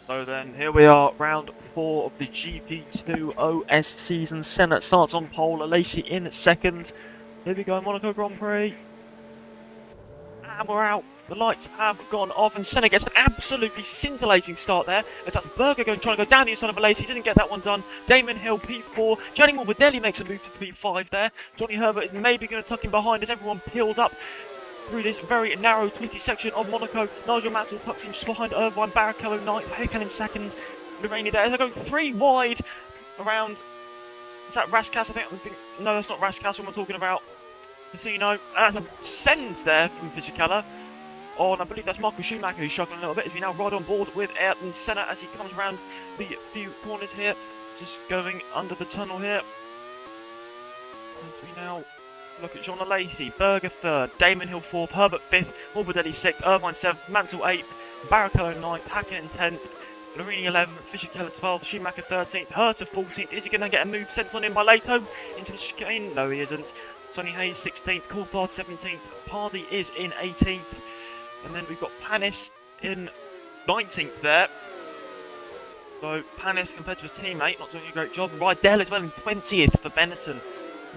So then, here we are, round 4 of the GP2OS season. Senna starts on pole, Alesi in second. Here we go, Monaco Grand Prix. And we're out. The lights have gone off, and Senna gets an absolutely scintillating start there. As that's Berger trying to go down the inside of Alesi. He doesn't get that one done. Damon Hill, P4. Johnny Morbidelli makes a move to P5 there. Johnny Herbert is maybe going to tuck him behind as everyone peels up through this very narrow, twisty section of Monaco. Nigel Mansell tucks in just behind Irvine. Barrichello, Knight, Hakan in second. Lorraine there. As I go 3 wide around. Is that Raskas? I think. No, that's not Raskas. What am I talking about? Casino. That's a send there from Fisichella. Oh, and I believe that's Michael Schumacher who's struggling a little bit as we now ride on board with Ayrton Senna as he comes around the few corners here. Just going under the tunnel here. As we now look at John Alesi, Berger 3rd, Damon Hill 4th, Herbert 5th, Morbidelli 6th, Irvine 7th, Mansell 8th, Barrichello 9th, Hakan 10th, Lorini 11th, Fisichella 12th, Schumacher 13th, Herta 14th. Is he going to get a move sent on him by Leto into the chicane? No, he isn't. Sonny Hayes 16th, Coulthard 17th, Pardy is in 18th. And then we've got Panis in 19th there. So Panis compared to his teammate, not doing a great job. Rydell as well in 20th for Benetton.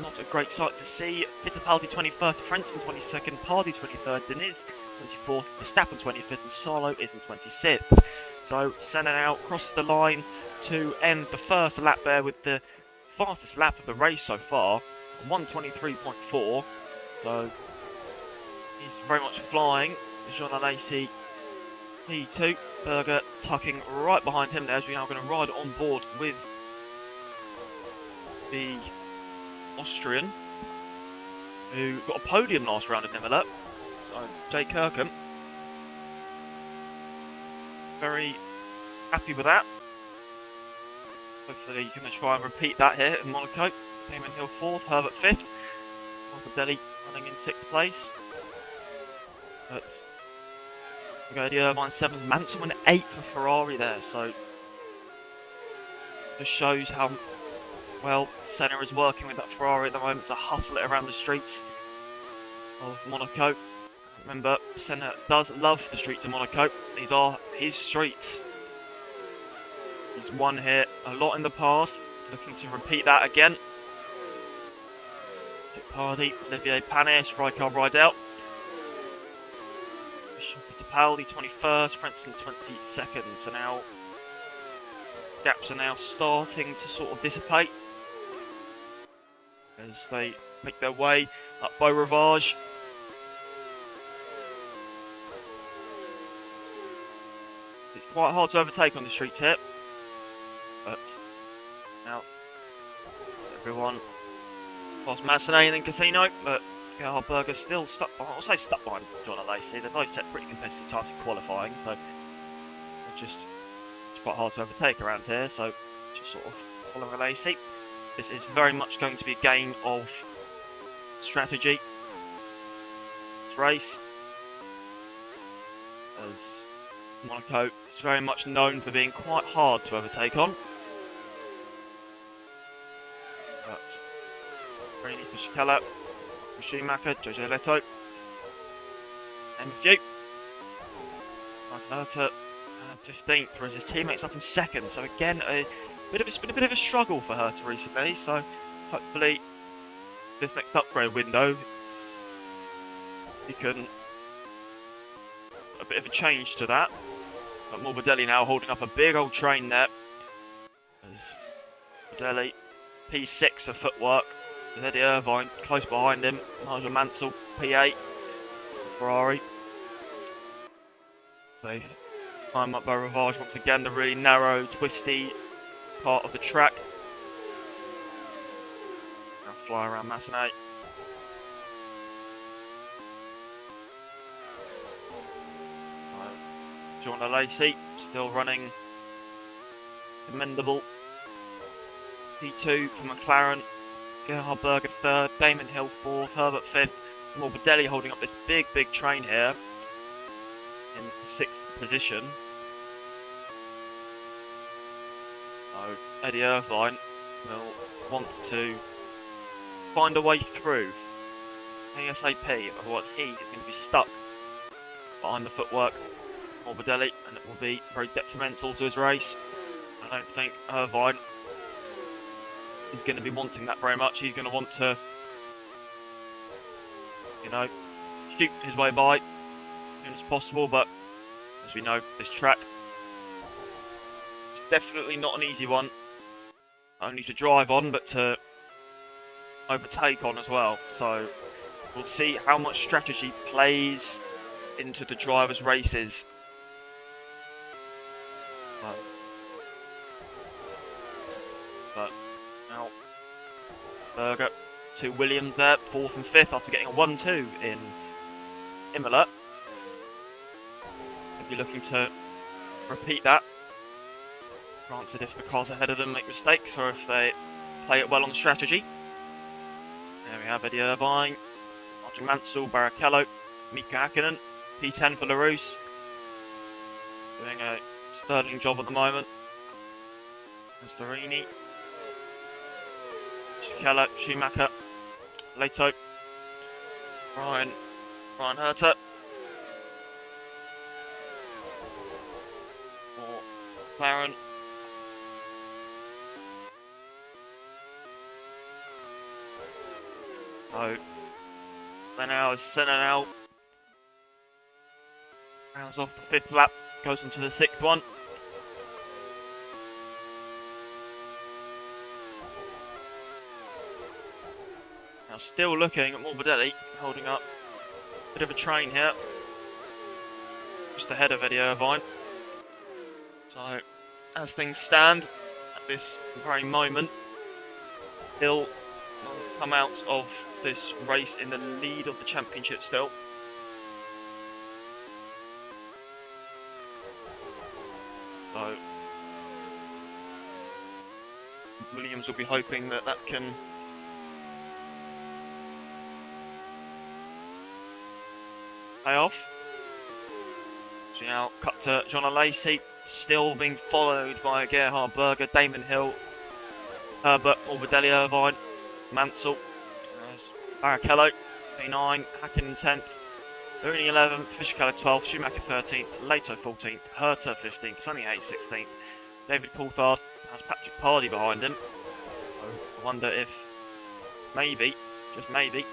Not a great sight to see. Fittipaldi 21st, Frentzen 22nd, Pardy 23rd, Deniz 24th, Verstappen 25th, and Solo is in 26th. So Senna now crosses the line to end the first lap there with the fastest lap of the race so far, 1:23.4. So he's very much flying. Jean Alesi, P2, Berger tucking right behind him there as we're now going to ride on board with the Austrian, who got a podium last round in Imola. So Jay Kirkham, very happy with that. Hopefully you can try and repeat that here in Monaco. Damon Hill 4th, Herbert 5th, Morbidelli running in 6th place. But we go to Irvine 7th, Mansell in 8th for Ferrari there, so just shows how well Senna is working with that Ferrari at the moment to hustle it around the streets of Monaco. Remember, Senna does love the streets of Monaco. These are his streets. He's won here a lot in the past, looking to repeat that again. Pardy, Olivier Panis, Raikkonen Rydell. Fittipaldi 21st, Frentzen 22nd. So now gaps are now starting to sort of dissipate as they make their way up by Rivage. It's quite hard to overtake on the streets here, but now everyone past Massenet and then Casino, but Gerhard Berger still stuck behind. I'll say stuck behind John Alesi. They've both set pretty competitive times in qualifying, so it's quite hard to overtake around here. So just sort of following Alesi. This is very much going to be a game of strategy. This race, as Monaco is very much known for being quite hard to overtake on. But Rini Fisichella, Schumacher, Jose Leto, and a few. Herta 15th, whereas his teammates up in 2nd. So again, it's been a bit of a struggle for Herta recently. So hopefully, this next upgrade window, he can a bit of a change to that. But Morbidelli now holding up a big old train there. As Morbidelli, P6 for footwork. Eddie Irvine close behind him. Nigel Mansell, P8. Ferrari. So climb up by Rivage once again, the really narrow, twisty part of the track. Now fly around Massenet. John Alesi still running commendable. P2 for McLaren. Gerhard Berger 3rd, Damon Hill 4th, Herbert 5th, Morbidelli holding up this big train here in 6th position. So Eddie Irvine will want to find a way through ASAP, otherwise he is going to be stuck behind the footwork Morbidelli, and it will be very detrimental to his race. I don't think Irvine is going to be wanting that very much. He's going to want to, you know, shoot his way by as soon as possible, but as we know, this track is definitely not an easy one. Not only to drive on, but to overtake on as well. So we'll see how much strategy plays into the drivers' races. But now Berger to Williams there, 4th and 5th after getting a 1-2 in Imola. If you're looking to repeat that, granted if the cars ahead of them make mistakes or if they play it well on strategy. There we have Eddie Irvine, Martin Mansell, Barrichello, Mika Hakkinen, P10 for LaRousse. Doing a sterling job at the moment. There's Larini, Keller, Schumacher, Leto, Ryan Herter, or McLaren. So, then now is Senna now. Rounds off the 5th lap, goes into the 6th one. Now still looking at Morbidelli, holding up a bit of a train here. Just ahead of Eddie Irvine. So, as things stand at this very moment, he'll come out of this race in the lead of the championship still. So, Williams will be hoping that that can pay off. So now cut to John Alesi, still being followed by Gerhard Berger, Damon Hill, Herbert, Morbidelli, Irvine, Mansell, Barrichello, P9, Hakkinen 10th, Rooney 11th, Fischer-Keller 12th, Schumacher 13th, Leto 14th, Herter 15th, Sonny Hayes 16th, David Coulthard has Patrick Pardy behind him. So I wonder if maybe, just maybe,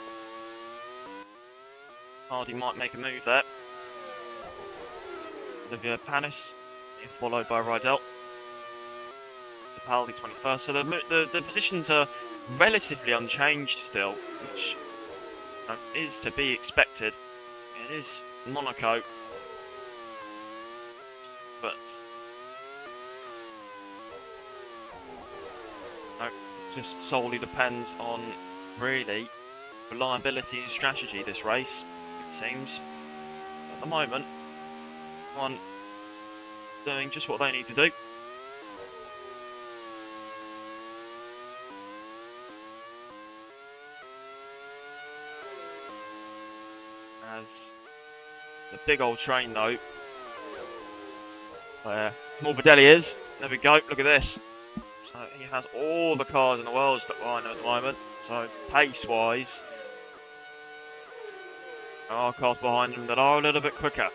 Hardy might make a move there. Olivier Panis, followed by Rydell. Capaldi 21st. So the positions are relatively unchanged still, which is to be expected. It is Monaco, but it just solely depends on really reliability and strategy this race. It seems at the moment, one doing just what they need to do. As it's a big old train though. Where Morbidelli is. There we go, look at this. So he has all the cars in the world stuck behind him at the moment. So pace wise, there are cars behind him that are a little bit quicker.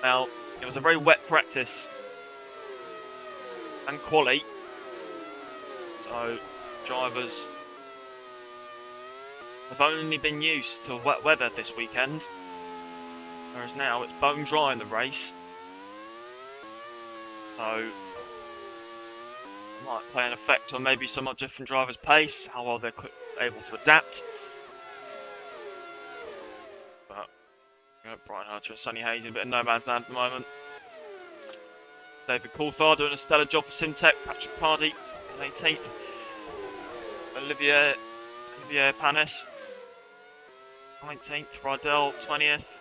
Now, it was a very wet practice and quali, so drivers have only been used to wet weather this weekend, whereas now it's bone dry in the race, so it might play an effect on maybe some of different drivers' pace, how well they're able to adapt. But Brian Hunter and Sonny Hayes in a bit of no man's land at the moment. David Coulthard doing a stellar job for Simtek. Patrick Pardy, 18th. Olivier Panis, 19th. Rydell, 20th.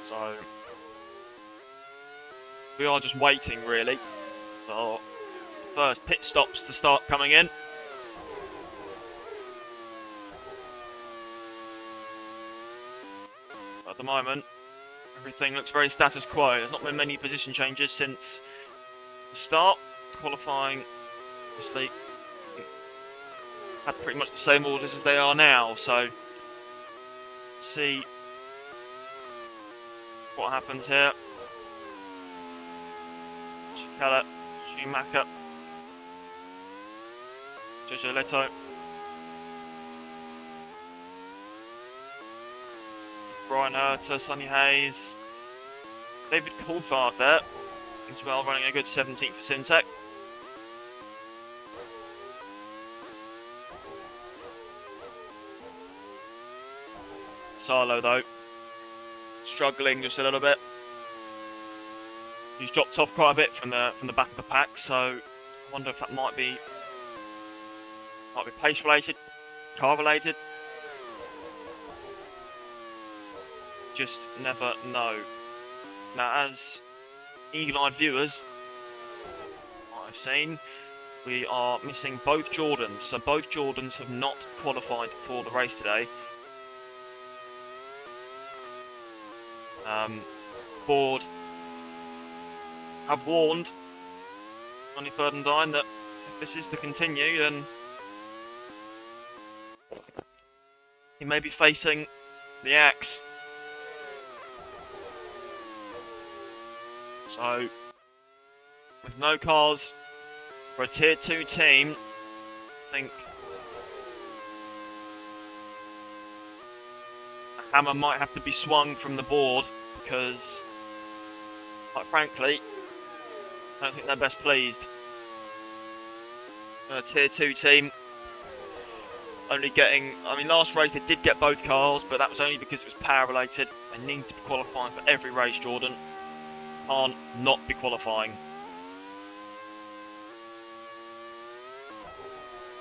So we are just waiting really for first pit stops to start coming in. But at the moment, everything looks very status quo. There's not been many position changes since the start. Qualifying, obviously, had pretty much the same orders as they are now. So, let's see what happens here. Chicala, Schumacher, Jojo Leto. Brian Herter, Sonny Hayes, David Coulthard there as well, running a good 17th for Syntec. Salo though, struggling just a little bit. He's dropped off quite a bit from the back of the pack, so I wonder if that might be pace related, car related. Just never know. Now, as eagle-eyed viewers, I've seen, we are missing both Jordans. So both Jordans have not qualified for the race today. Board have warned Johnny Ferdinand that if this is to continue, then he may be facing the axe. So, with no cars for a Tier 2 team, I think a hammer might have to be swung from the board because, quite frankly, I don't think they're best pleased. A Tier 2 team only getting, I mean, last race they did get both cars, but that was only because it was power related. They need to be qualifying for every race, Jordan. Can't not be qualifying.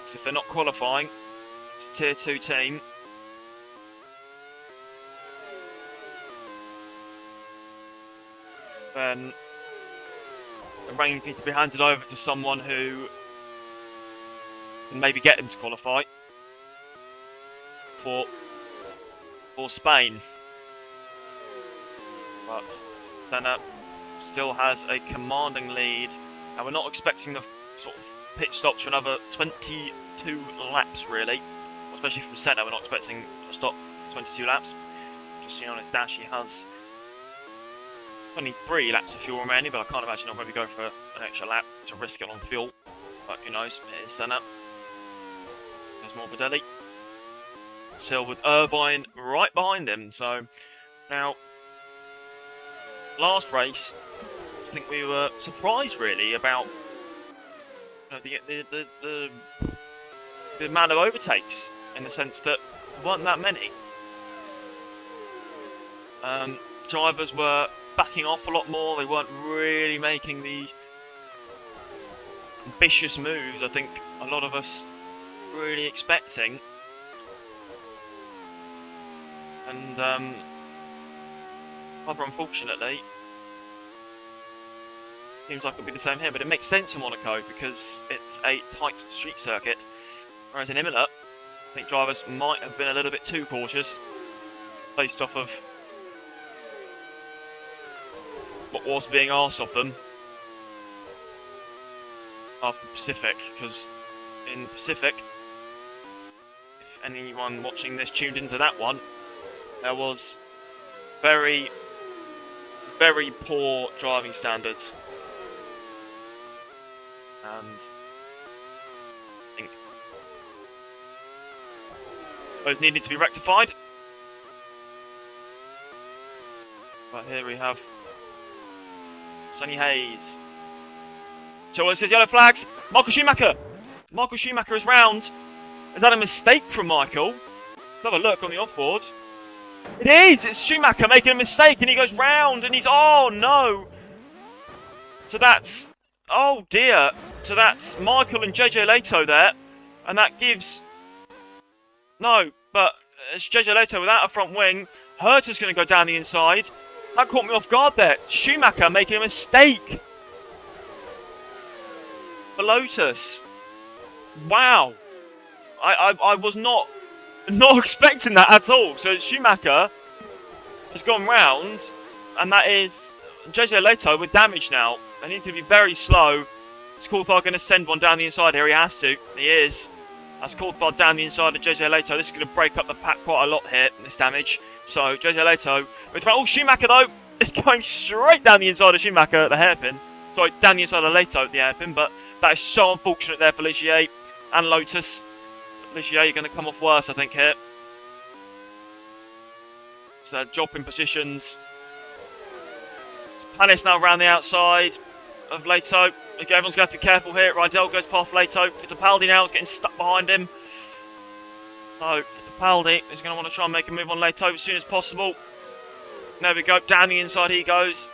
So if they're not qualifying, it's a Tier 2 team. Then the reins need to be handed over to someone who can maybe get them to qualify for Spain. But Senna still has a commanding lead, and we're not expecting the sort of pit stops for another 22 laps, really. Especially from Senna, we're not expecting a stop for 22 laps. Just seeing on his dash, he has only 3 laps of fuel remaining, but I can't imagine he'll maybe go for an extra lap to risk it on fuel. But who knows? It is Senna. There's Morbidelli. Still with Irvine right behind him. So now, last race, I think we were surprised really about the amount of overtakes, in the sense that there weren't that many. Drivers were backing off a lot more. They weren't really making the ambitious moves I think a lot of us were really expecting. And rather unfortunately, seems like it'll be the same here, but it makes sense in Monaco because it's a tight street circuit. Whereas in Imola, I think drivers might have been a little bit too cautious based off of what was being asked of them after Pacific, because in Pacific, if anyone watching this tuned into that one, there was very, very poor driving standards. And I think those needed to be rectified. But here we have Sonny Hayes. So it says yellow flags. Michael Schumacher. Michael Schumacher is round. Is that a mistake from Michael? Let's have a look on the offboard. It is! It's Schumacher making a mistake and he goes round and he's... Oh no! So that's... Oh dear. So that's Michael and JJ Leto there. And that gives... No, but it's JJ Leto without a front wing. Herter's going to go down the inside. That caught me off guard there. Schumacher making a mistake for Lotus. Wow. I was not expecting that at all. So Schumacher has gone round, and that is JJ Leto with damage now. They need to be very slow. Is Coulthard going to send one down the inside here? He has to. He is. That's Coulthard down the inside of JJ Leto. This is going to break up the pack quite a lot here, this damage. So JJ Leto with... Oh, Schumacher though is going straight down the inside of Schumacher at the hairpin. Sorry, down the inside of Leto at the hairpin, but that is so unfortunate there for Ligier and Lotus. Ligier going to come off worse, I think, here. So dropping positions. Panis now around the outside of Leto. Again, everyone's going to have to be careful here. Rydell goes past Leto. Fittipaldi now is getting stuck behind him. So Fittipaldi is going to want to try and make a move on Leto as soon as possible. There we go. Down the inside he goes.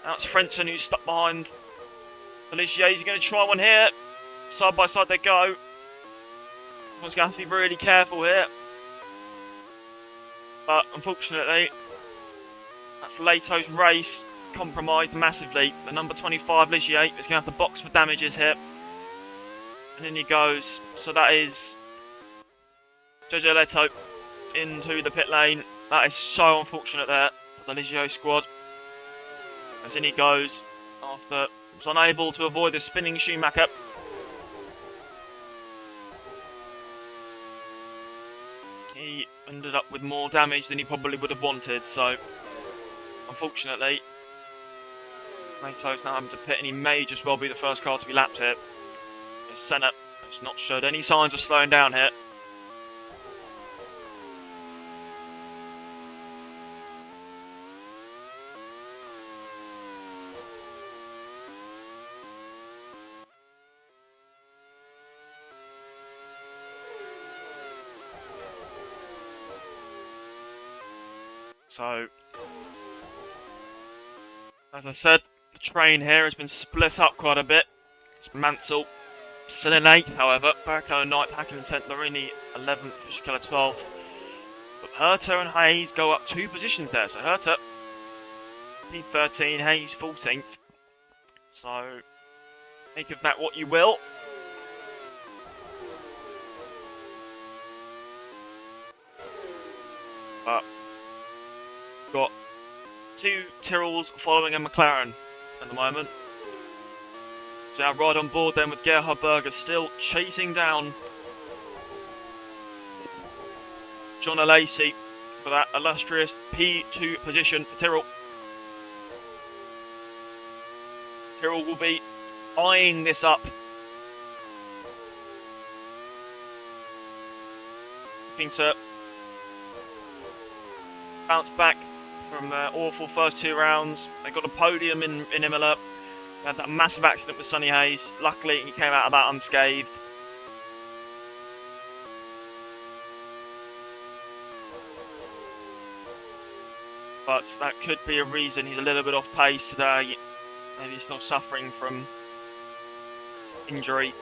That's Frentzen who's stuck behind. Ligier is going to try one here. Side by side they go. Everyone's going to have to be really careful here. But unfortunately, that's Leto's race compromised massively. The number 25 Ligier is going to have to box for damages here. And in he goes. So that is JJ Leto into the pit lane. That is so unfortunate there for the Ligier squad. As in he goes after was unable to avoid the spinning Schumacher. He ended up with more damage than he probably would have wanted, so unfortunately Leto's now having to pit, and he may just well be the first car to be lapped here. As Senna has not showed any signs of slowing down here. So, as I said, the train here has been split up quite a bit. It's Mansell, still in 8th, however. Barrichello 9th, Hakkinen 10th, Larini 11th, Fisichella 12th. But Herta and Hayes go up 2 positions there. So Herta, P13, Hayes 14th. So, make of that what you will. But got 2 Tyrrells following a McLaren at the moment. So now right on board then with Gerhard Berger still chasing down John Alesi for that illustrious P2 position for Tyrrell. Tyrrell will be eyeing this up. Looking to bounce back from their awful first 2 rounds. They got a podium in Imola. They had that massive accident with Sonny Hayes. Luckily, he came out of that unscathed. But that could be a reason he's a little bit off pace today. Maybe he's still suffering from injury.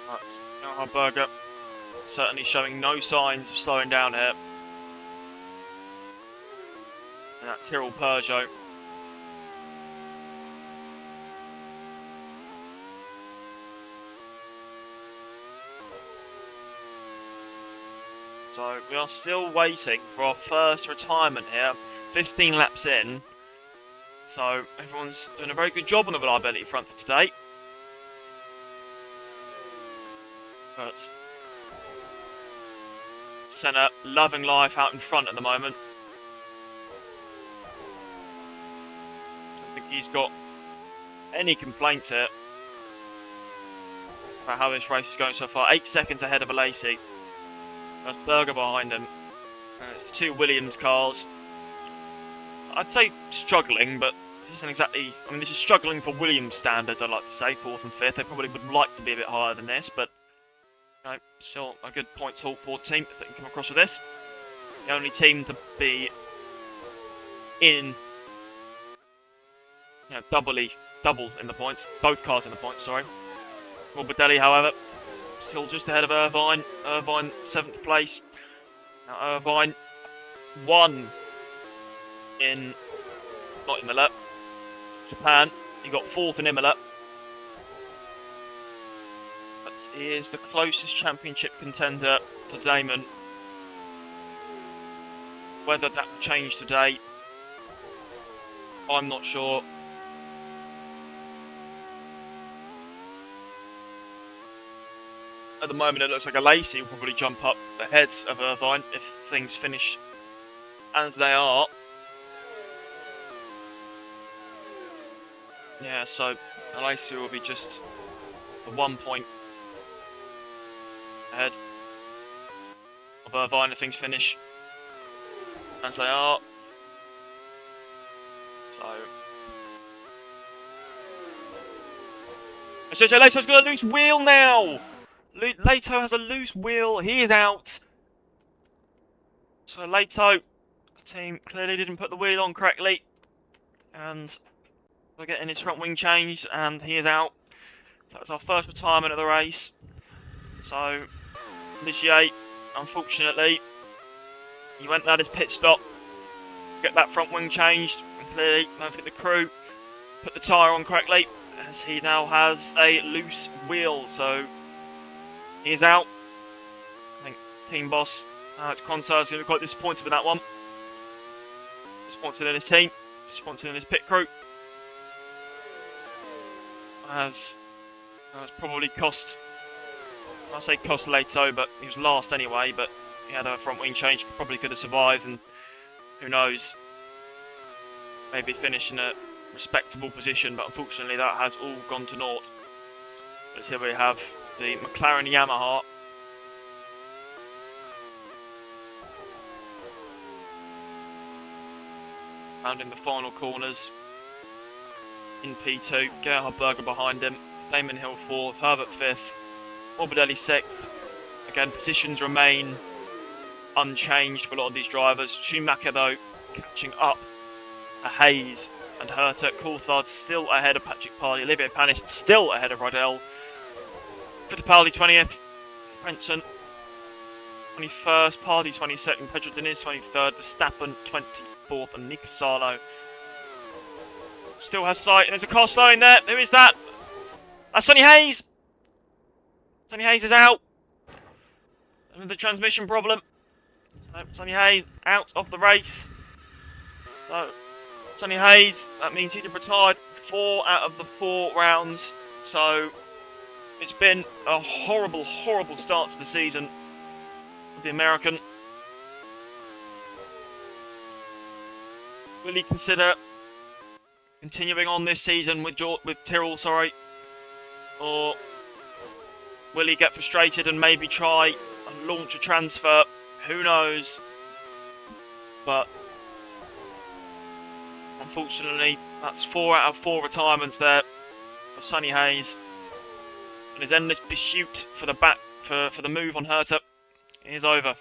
But Gerhard Berger certainly showing no signs of slowing down here. And that Tyrrell Peugeot. So we are still waiting for our first retirement here. 15 laps in. So everyone's doing a very good job on the reliability front for today. But Senna loving life out in front at the moment. I don't think he's got any complaints here about how this race is going so far. 8 seconds ahead of Alesi. There's Berger behind him. And it's the 2 Williams cars. I'd say struggling, but this isn't exactly... I mean, this is struggling for Williams standards, I'd like to say. 4th and 5th. They probably would like to be a bit higher than this, but... No, still a good points haul for team if they can come across with this. The only team to be in, you know, double in the points. Both cars in the points, sorry. Morbidelli, however, still just ahead of Irvine. Irvine 7th place. Now Irvine won in, not Imola, Japan. He got 4th in Imola. But he is the closest championship contender to Damon. Whether that will change today, I'm not sure. At the moment, it looks like Alesi will probably jump up ahead of Irvine if things finish as they are. Yeah, so Alesi will be just a 1 point ahead of Irvine if things finish as they are. So Leto's got a loose wheel now. Leto has a loose wheel. He is out. So Leto, the team clearly didn't put the wheel on correctly, and we're getting his front wing changed, and he is out. That was our first retirement of the race. So Ligier, unfortunately, he went at his pit stop to get that front wing changed, and clearly I don't think the crew put the tyre on correctly, as he now has a loose wheel. So he is out. I think team boss Alex Conser is going to be quite disappointed with that one. Disappointed in his team, disappointed in his pit crew. As probably cost, I say cost Leto, but he was last anyway, but he had a front wing change, probably could have survived, and who knows, maybe finish in a respectable position, but unfortunately that has all gone to naught. As here we have the McLaren Yamaha. Found in the final corners in P2, Gerhard Berger behind him, Damon Hill 4th, Herbert 5th, Morbidelli 6th. Again, positions remain unchanged for a lot of these drivers. Schumacher though catching up to Hayes and Herta. Coulthard still ahead of Patrick Parley. Olivier Panis still ahead of Rydell. Fittipaldi 20th, Frentzen 21st, Parley 22nd, Pedro Diniz 23rd, Verstappen 24th, and Nico Salo still has sight, and there's a car slowing there. Who is that? That's Sonny Hayes. Sonny Hayes is out. And the transmission problem. Sonny Hayes out of the race. So, Sonny Hayes, that means he'd have retired 4 out of the 4 rounds. So, it's been a horrible, horrible start to the season with the American. Will he consider continuing on this season with Tyrrell, or will he get frustrated and maybe try and launch a transfer? Who knows? But unfortunately, that's 4 out of 4 retirements there for Sonny Hayes, and his endless pursuit for the move on Herta is over.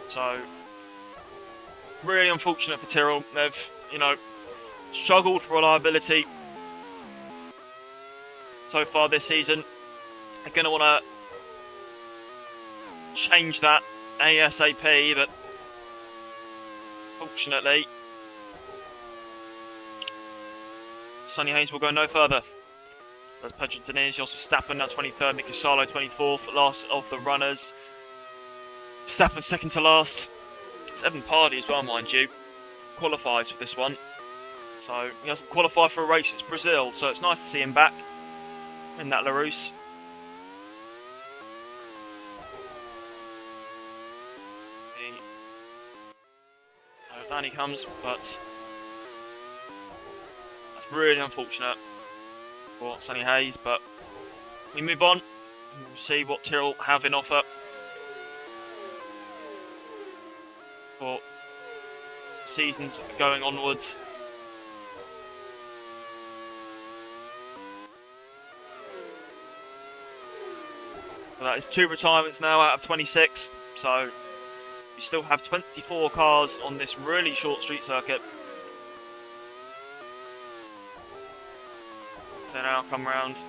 So really unfortunate for Tyrrell. They've, struggled for reliability so far this season. They're going to want to change that ASAP, but fortunately, Sonny Hayes will go no further. That's Pedro Diniz, Jos Verstappen now 23rd, Nico Salo 24th, last of the runners. Verstappen second to last. Evan Pardy as well, mind you, qualifies for this one. So he hasn't qualified for a race since Brazil, so it's nice to see him back in that LaRousse. Down he comes, but that's really unfortunate for Sonny Hayes. But we move on and we'll see what Tyrrell have in offer for seasons going onwards. So that is 2 retirements now out of 26. So we still have 24 cars on this really short street circuit. So now come round to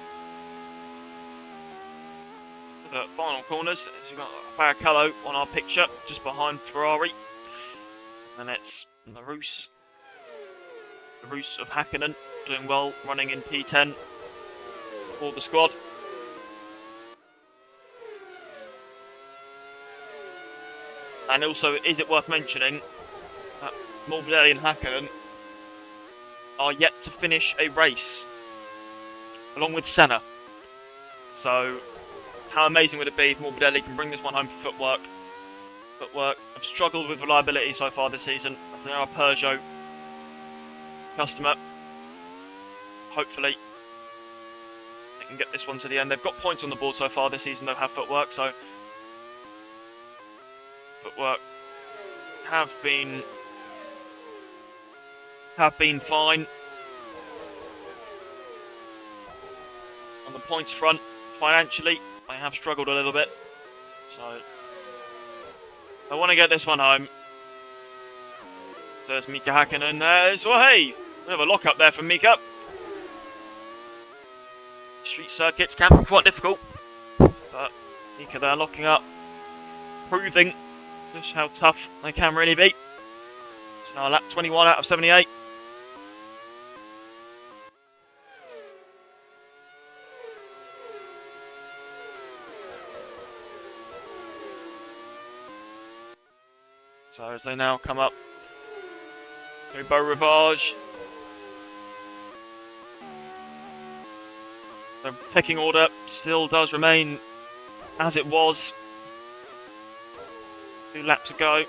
the final corners. So we've got Barrichello on our picture, just behind Ferrari. And it's LaRousse. LaRousse of Hakkinen, doing well, running in P10 for the squad. And also, is it worth mentioning that Morbidelli and Häkkinen are yet to finish a race, along with Senna. So, how amazing would it be if Morbidelli can bring this one home for footwork? Footwork have struggled with reliability so far this season, as they are a Peugeot customer. Hopefully, they can get this one to the end. They've got points on the board so far this season, they'll have footwork, so footwork have been fine. On the points front, financially, they have struggled a little bit. So, I want to get this one home. So there's Mika Häkkinen. There's, well, hey, we have a lock up there from Mika. Street circuits can be quite difficult, but Mika there locking up, proving just how tough they can really be. So now lap 21 out of 78. So as they now come up to Beau Rivage, the pecking order still does remain as it was 2 laps ago.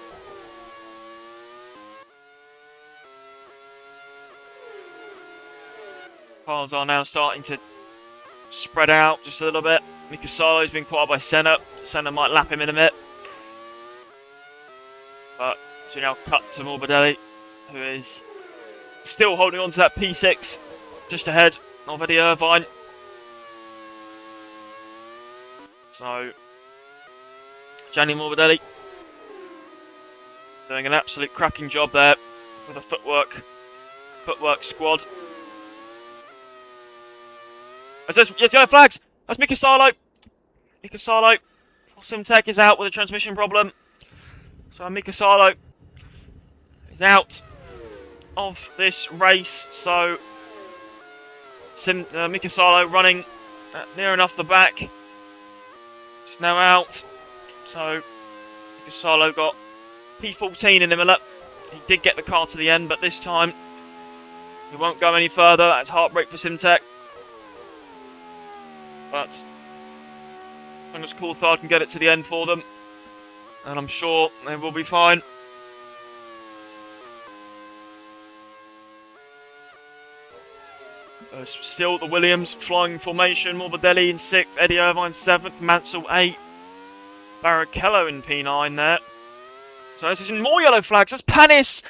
Cars are now starting to spread out just a little bit. Mika Salo's been caught up by Senna. Senna might lap him in a minute. But so we now cut to Morbidelli, who is still holding on to that P6 just ahead of Eddie Irvine. So, Gianni Morbidelli doing an absolute cracking job there with a footwork squad. It says, yes, yellow flags! That's Mika Salo! Mika Salo, Simtech is out with a transmission problem. So Mika Salo is out of this race. So Mika Salo running near enough the back. He's now out. So Mika Salo got P14 in Imola. He did get the car to the end, but this time he won't go any further. That's heartbreak for Simtech. But Magnus Coulthard can get it to the end for them. And I'm sure they will be fine. Still the Williams flying formation. Morbidelli in 6th, Eddie Irvine 7th, Mansell 8th. Barrichello in P9 there. So this is more yellow flags. That's Panis.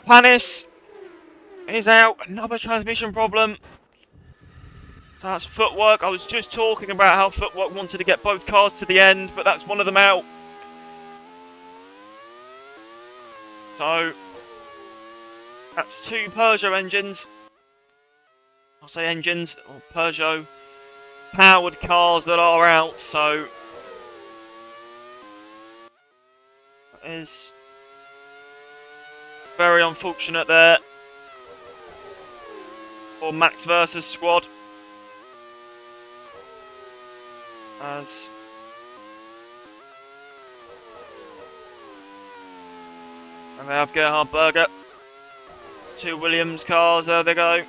Panis is out. Another transmission problem. So that's footwork. I was just talking about how footwork wanted to get both cars to the end, but that's one of them out. So that's 2 Peugeot engines. I'll say engines, or Peugeot powered cars that are out, so that is very unfortunate there for Max versus squad. As and they have Gerhard Berger. 2 Williams cars, there they go.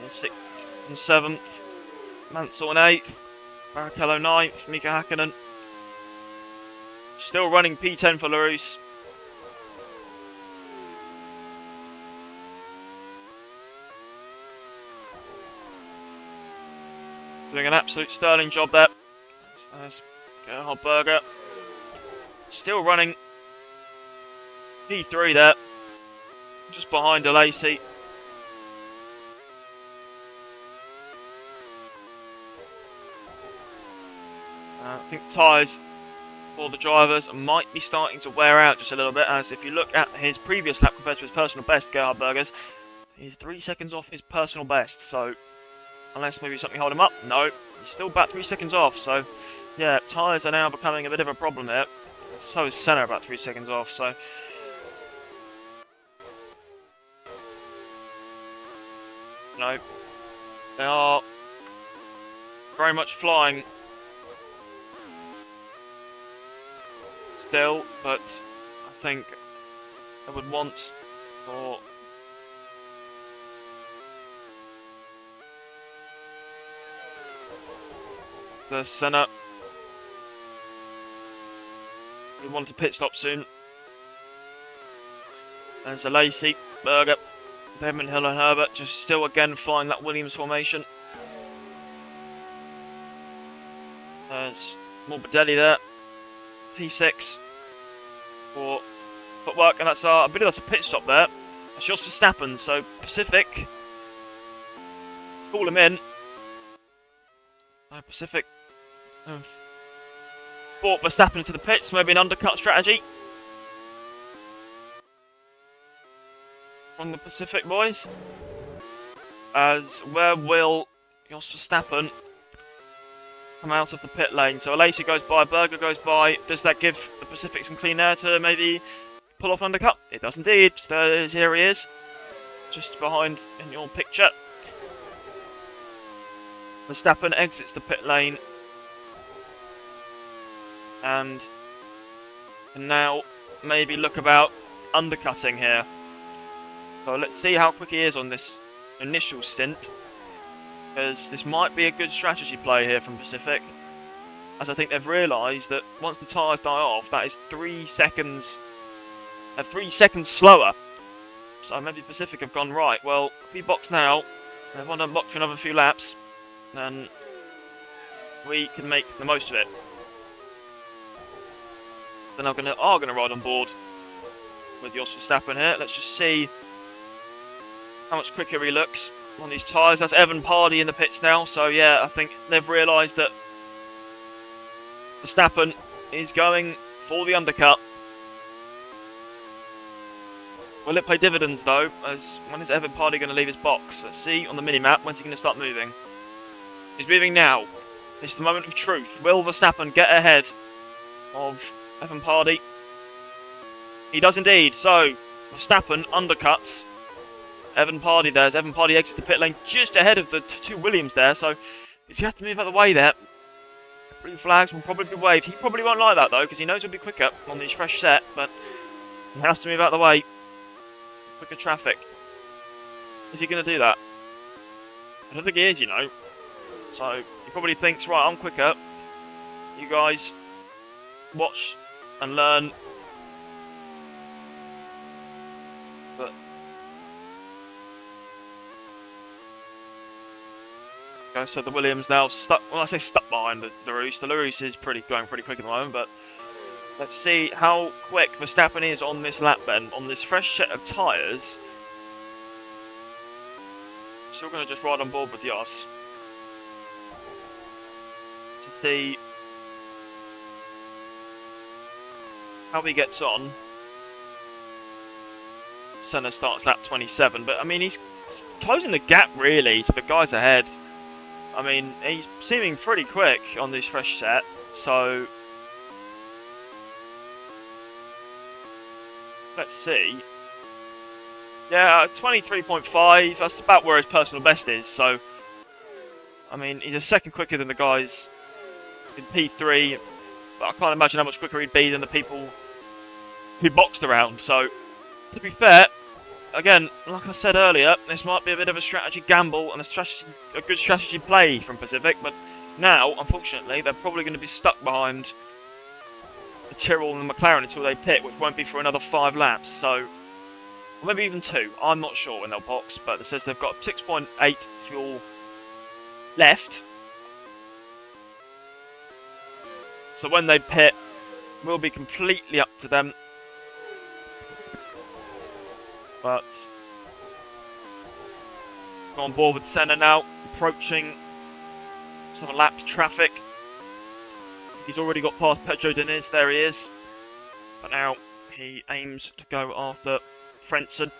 6th and 7th. Mansell in 8th. Barrichello 9th. Mika Häkkinen. Still running P10 for Larousse. Doing an absolute sterling job there. There's Gerhard Berger. Still running P3 there. Just behind Alesi. I think tyres for the drivers might be starting to wear out just a little bit, as if you look at his previous lap compared to his personal best, Gerhard Berger's, he's 3 seconds off his personal best, so unless maybe something hold him up, no, he's still about 3 seconds off, so yeah, tyres are now becoming a bit of a problem here. So is Senna about 3 seconds off, so no, they are very much flying still, but I think I would want for the Senna. We want a pit stop soon. There's Alesi, Berger, Devon Hill and Herbert just still again flying that Williams formation. There's Morbidelli there. P6 for footwork, and that's I believe that's a pit stop there. That's just Verstappen, so Pacific. Call him in. Pacific have brought Verstappen into the pits, maybe an undercut strategy from the Pacific boys. As where will Jos Verstappen come out of the pit lane? So Alesi goes by, Berger goes by. Does that give the Pacific some clean air to maybe pull off undercut? It does indeed. Here he is, just behind in your picture. Verstappen exits the pit lane and can now maybe look about undercutting here. So let's see how quick he is on this initial stint, because this might be a good strategy play here from Pacific, as I think they've realised that once the tyres die off, that is 3 seconds, 3 seconds slower. So maybe Pacific have gone, right, well, if we box now, and if I don't box for another few laps, then we can make the most of it. Then are going to ride on board with Jos Verstappen here. Let's just see how much quicker he looks on these tyres. That's Evan Pardy in the pits now. So yeah, I think they've realised that Verstappen is going for the undercut. Will it pay dividends though? As when is Evan Pardy going to leave his box? Let's see on the mini-map. When's he going to start moving? He's moving now. It's the moment of truth. Will Verstappen get ahead of Evan Pardy? He does indeed. So Verstappen undercuts Evan Pardy there. As Evan Pardy exits the pit lane just ahead of the two Williams there. So he's going to have to move out of the way there. Green flags will probably be waved. He probably won't like that though, because he knows he'll be quicker on this fresh set. But he has to move out of the way. Quicker traffic. Is he going to do that? I don't think he is, you know. So he probably thinks, right, I'm quicker. You guys watch and learn. But okay, so the Williams now stuck. Well, I say stuck behind the LaRousse. The LaRousse is going pretty quick at the moment. But let's see how quick Verstappen is on this lap then, on this fresh set of tyres. Still going to just ride on board with Jos to see how he gets on. Senna starts lap 27, but I mean he's closing the gap really to the guys ahead. I mean he's seeming pretty quick on this fresh set, so let's see. Yeah, 23.5, that's about where his personal best is, so I mean he's a second quicker than the guys in P3, but I can't imagine how much quicker he'd be than the people who boxed around. So to be fair, again, like I said earlier, this might be a bit of a strategy gamble and a good strategy play from Pacific, but now, unfortunately, they're probably going to be stuck behind the Tyrrell and the McLaren until they pit, which won't be for another 5 laps, so or maybe even 2. I'm not sure when they'll box, but it says they've got 6.8 fuel left. So when they pit, will be completely up to them. But go on board with Senna now, approaching some lapped traffic. He's already got past Pedro Diniz, there he is. But now he aims to go after Frentzen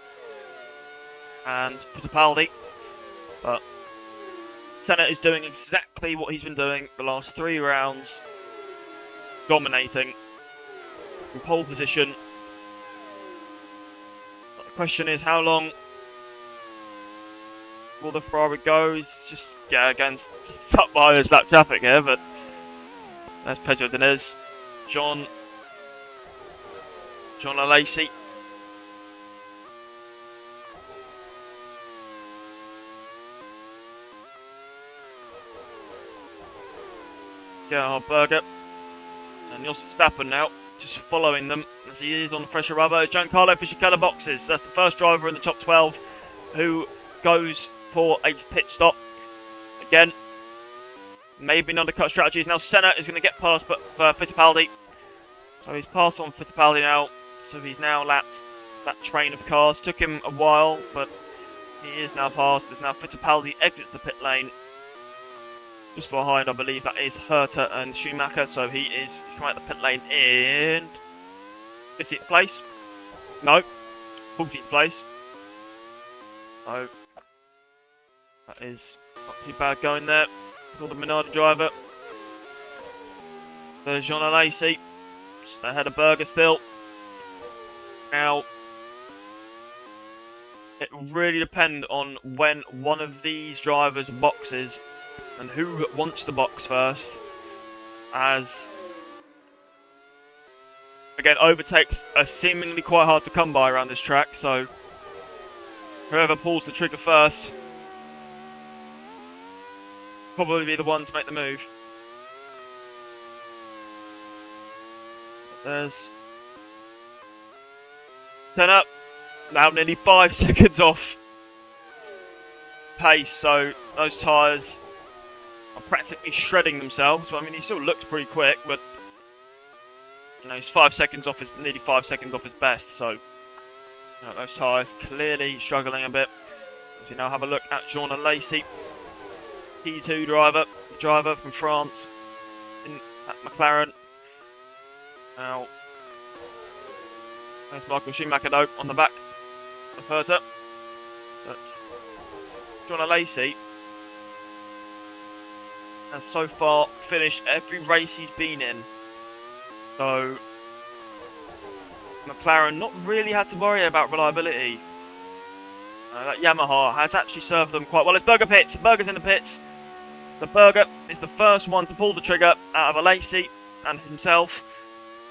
and Fittipaldi. But Senna is doing exactly what he's been doing the last 3 rounds. Dominating in pole position. But the question is, how long will the Ferrari go? He's just again stuck by his lap traffic here, but there's Pedro Diniz. John John Alesi. Gerhard Berger. And Jos Verstappen now, just following them as he is on the fresher rubber. Giancarlo Fisichella boxes. That's the first driver in the top 12 who goes for a pit stop. Again, maybe an undercut strategy. Now Senna is going to get past Fittipaldi. So he's passed on Fittipaldi now. So he's now lapped that train of cars. Took him a while, but he is now passed. As now Fittipaldi exits the pit lane. Just behind, I believe that is Herta and Schumacher. So he's coming out the pit lane in 50th place. No, 14th place. So that is not too bad going there. For the Minardi driver. There's Jean Alesi. Just ahead of Berger still. Now, it will really depend on when one of these drivers boxes and who wants to box first, as again, overtakes are seemingly quite hard to come by around this track, so whoever pulls the trigger first probably be the one to make the move. There's Senna, now nearly 5 seconds off pace, so those tyres are practically shredding themselves. Well, I mean, he still looks pretty quick, but you know, he's 5 seconds off nearly 5 seconds off his best. So you know, those tyres clearly struggling a bit. As we now have a look at Jean Alesi, P2 driver from France at McLaren. Now there's Michael Schumacher though on the back of Herta. But Jean Alesi has so far finished every race he's been in. So McLaren not really had to worry about reliability. That Yamaha has actually served them quite well. It's Berger pits. Berger's in the pits. The Berger is the first one to pull the trigger out of Alesi and himself.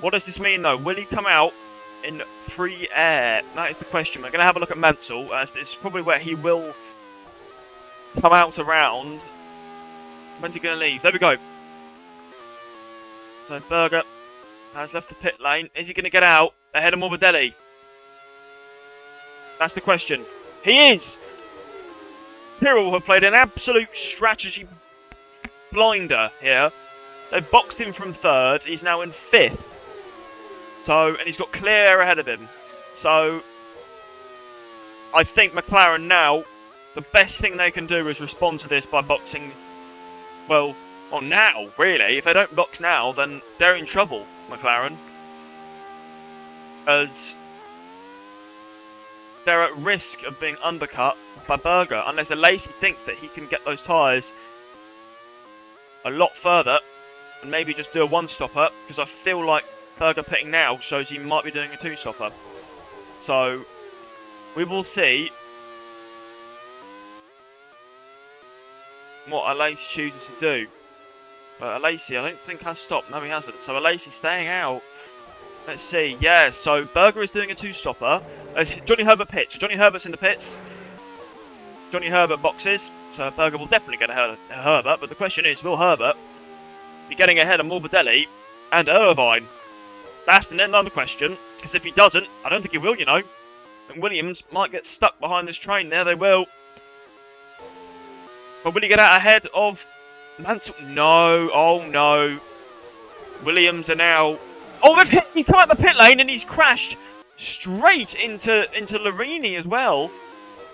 What does this mean though? Will he come out in free air? That is the question. We're going to have a look at Mansell, as this is probably where he will come out around. When's he going to leave? There we go. So Berger has left the pit lane. Is he going to get out ahead of Morbidelli? That's the question. He is! Tyrrell have played an absolute strategy blinder here. They've boxed him from third. He's now in 5th. So, and he's got clear air ahead of him. So, I think McLaren now, the best thing they can do is respond to this by boxing. Well, now, really. If they don't box now, then they're in trouble, McLaren. As they're at risk of being undercut by Berger, unless Alesi thinks that he can get those tyres a lot further and maybe just do a one-stopper, because I feel like Berger pitting now shows he might be doing a two-stopper. So, we will see what Alesi chooses to do. But Alesi, I don't think has stopped. No, he hasn't. So Alesi staying out. Let's see. Yeah, so Berger is doing a two-stopper. Johnny Herbert pits. Johnny Herbert's in the pits. Johnny Herbert boxes. So Berger will definitely get ahead of Herbert. But the question is, will Herbert be getting ahead of Morbidelli and Irvine? That's another question. Because if he doesn't, I don't think he will, you know. And Williams might get stuck behind this train there. They will. But will he get out ahead of Mansell? No. Oh, no. Williams are now... Oh, he come out the pit lane and he's crashed straight into Larini as well.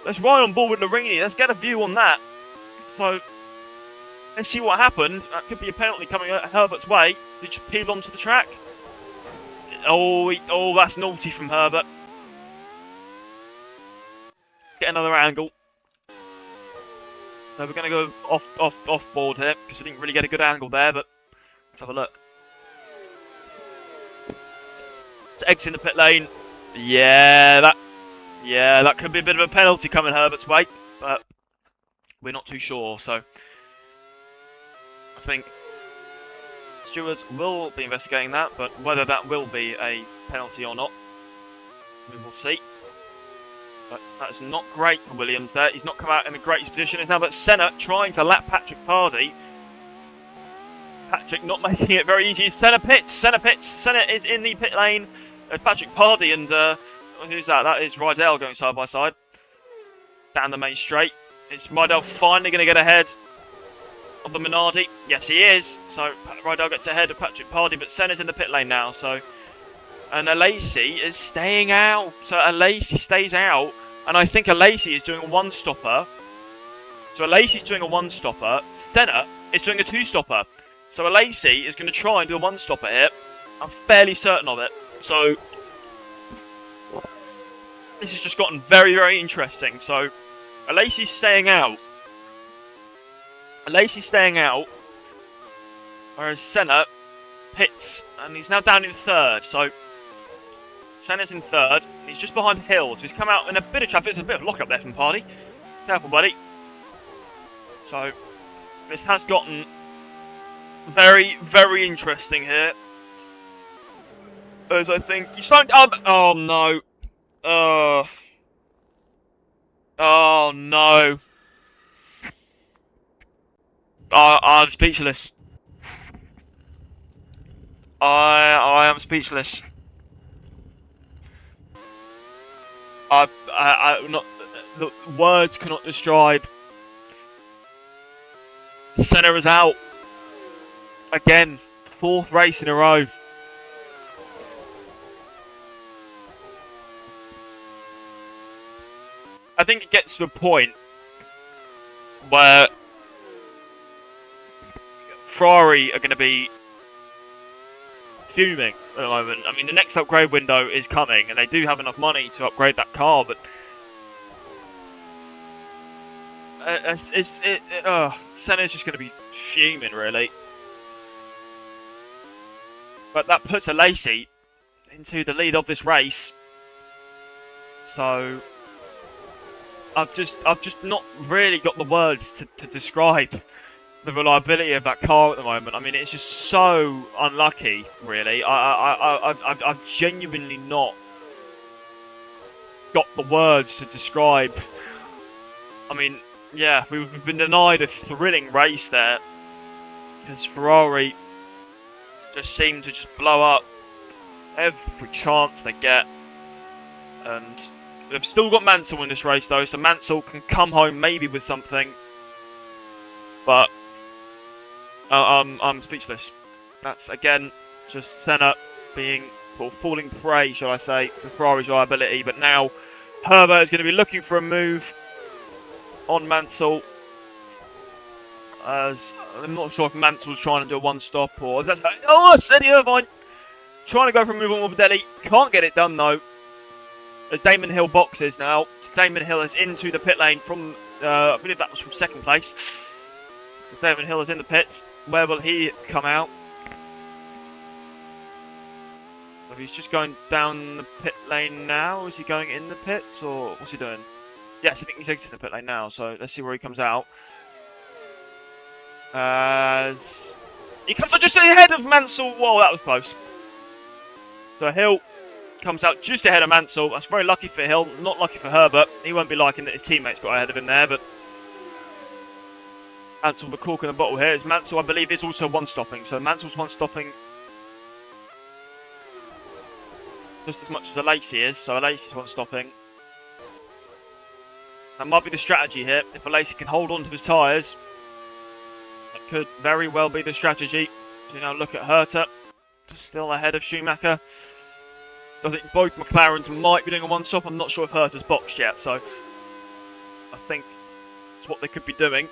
Let's ride on board with Larini. Let's get a view on that. So, let's see what happened. That could be a penalty coming Herbert's way. Did you peel onto the track? Oh, that's naughty from Herbert. Let's get another angle. So we're going to go off board here, because we didn't really get a good angle there, but let's have a look. To exit in the pit lane. Yeah, that could be a bit of a penalty coming Herbert's way, but we're not too sure. So I think stewards will be investigating that, but whether that will be a penalty or not, We will see. That's not great for Williams there. He's not come out in the greatest position. It's now that Senna trying to lap Patrick Pardy. Patrick not making it very easy. Senna pits. Senna is in the pit lane. Patrick Pardy and who's that? That is Rydell going side by side. Down the main straight. Is Rydell finally going to get ahead of the Minardi? Yes, he is. So Rydell gets ahead of Patrick Pardy, but Senna's in the pit lane now. So, and Alesi is staying out. So Alesi stays out, and I think Alesi is doing a one-stopper. So Alesi's doing a one-stopper. Senna is doing a two-stopper. So Alesi is going to try and do a one-stopper here. I'm fairly certain of it. So this has just gotten very, very interesting. So Alesi's staying out. Whereas Senna pits, and he's now down in third. So Senna's in third. He's just behind Hill. So he's come out in a bit of traffic. There's a bit of lock-up there from Pardy. Careful, buddy. So this has gotten very, very interesting here. As I think you signed. Oh no. Oh no. I'm speechless. I am speechless. Not the words cannot describe. Senna is out again, fourth race in a row. I think it gets to a point where Ferrari are going to be fuming at the moment. I mean, the next upgrade window is coming, and they do have enough money to upgrade that car, but Senna's just going to be fuming, really. But that puts Alesi into the lead of this race. So I've just not really got the words to describe the reliability of that car at the moment. I mean, it's just so unlucky, really. I've genuinely not got the words to describe. I mean, yeah, we've been denied a thrilling race there because Ferrari just seem to just blow up every chance they get, and they've still got Mansell in this race though, so Mansell can come home maybe with something. But I'm speechless. That's again just Senna falling prey, shall I say, to Ferrari's reliability. But now Herbert is going to be looking for a move on Mansell. As I'm not sure if Mansell's trying to do a one-stop or that's Senna Irvine trying to go for a move on Morbidelli. Can't get it done though. As Damon Hill boxes now. Damon Hill is into the pit lane from I believe that was from second place. Damon Hill is in the pits. Where will he come out? So he's just going down the pit lane now. Is he going in the pits or what's he doing? Yes, I think he's exiting the pit lane now. So let's see where he comes out. As he comes out just ahead of Mansell. Whoa, that was close. So Hill comes out just ahead of Mansell. That's very lucky for Hill, not lucky for Herbert. He won't be liking that his teammates got ahead of him there, but Mansell the cork in the bottle here. As Mansell, I believe, is also one-stopping. So Mansell's one-stopping just as much as Alesi is. So Alesi's one-stopping. That might be the strategy here. If Alesi can hold on to his tyres, that could very well be the strategy. So now look at Herta, still ahead of Schumacher. I think both McLarens might be doing a one-stop. I'm not sure if Herta's boxed yet, so I think it's what they could be doing.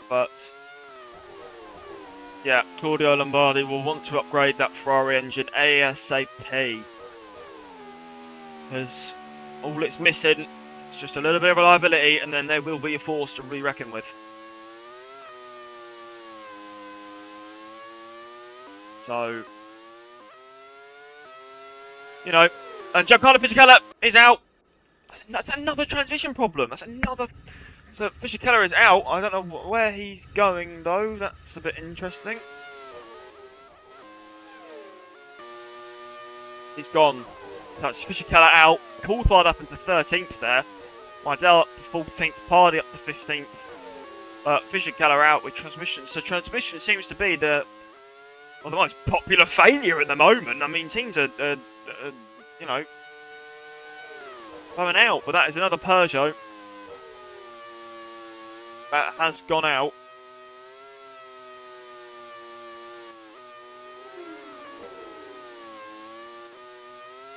But yeah, Claudio Lombardi will want to upgrade that Ferrari engine ASAP. Because all it's missing is just a little bit of reliability, and then they will be a force to be reckoned with. So, you know, and Giancarlo Fisichella is out. That's another transmission problem. So Fisichella is out. I don't know where he's going though. That's a bit interesting. He's gone. That's Fischer-Keller out. Coulthard up into 13th there. Rydell up to 14th. Pardy up to 15th. Fischer-Keller out with transmission. So transmission seems to be the most popular failure at the moment. I mean, teams are you know, going out. But that is another Peugeot that has gone out.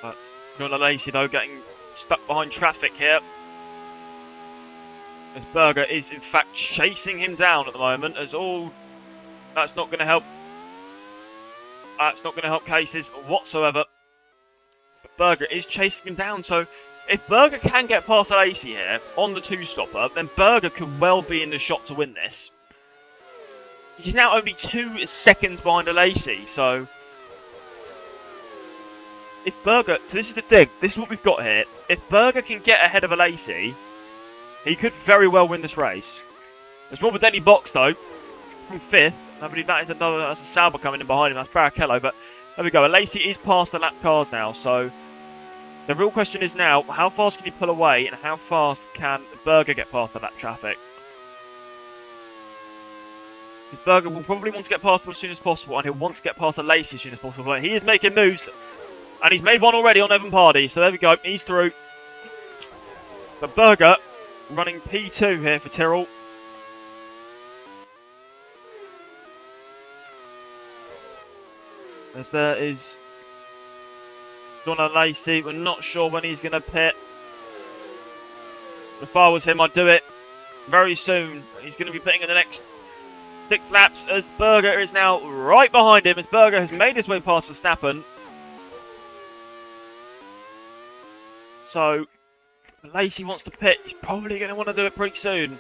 That's John Alesi, though, getting stuck behind traffic here. As Berger is, in fact, chasing him down at the moment. As all... That's not going to help. That's not going to help cases whatsoever. But Berger is chasing him down, so if Berger can get past Alesi here on the two-stopper, then Berger could well be in the shot to win this. He's now only 2 seconds behind Alesi, so... If Berger... So this is the thing. This is what we've got here. If Berger can get ahead of Alesi, he could very well win this race. There's Robert Denny Box, though, from 5th. I believe that is another... That's a Sauber coming in behind him. That's Barrichello, but there we go. Alesi is past the lap cars now, so... The real question is now, how fast can he pull away and how fast can Berger get past the lap traffic? Because Berger will probably want to get past him as soon as possible, and he'll want to get past Alesi as soon as possible. But he is making moves, and he's made one already on Evan Pardy, so there we go. He's through. But Berger running P2 here for Tyrrell. As there is John Alesi, we're not sure when he's going to pit. If I was him, I'd do it very soon. He's going to be pitting in the next 6 laps as Berger is now right behind him. As Berger has made his way past Verstappen. So, Alesi wants to pit. He's probably going to want to do it pretty soon.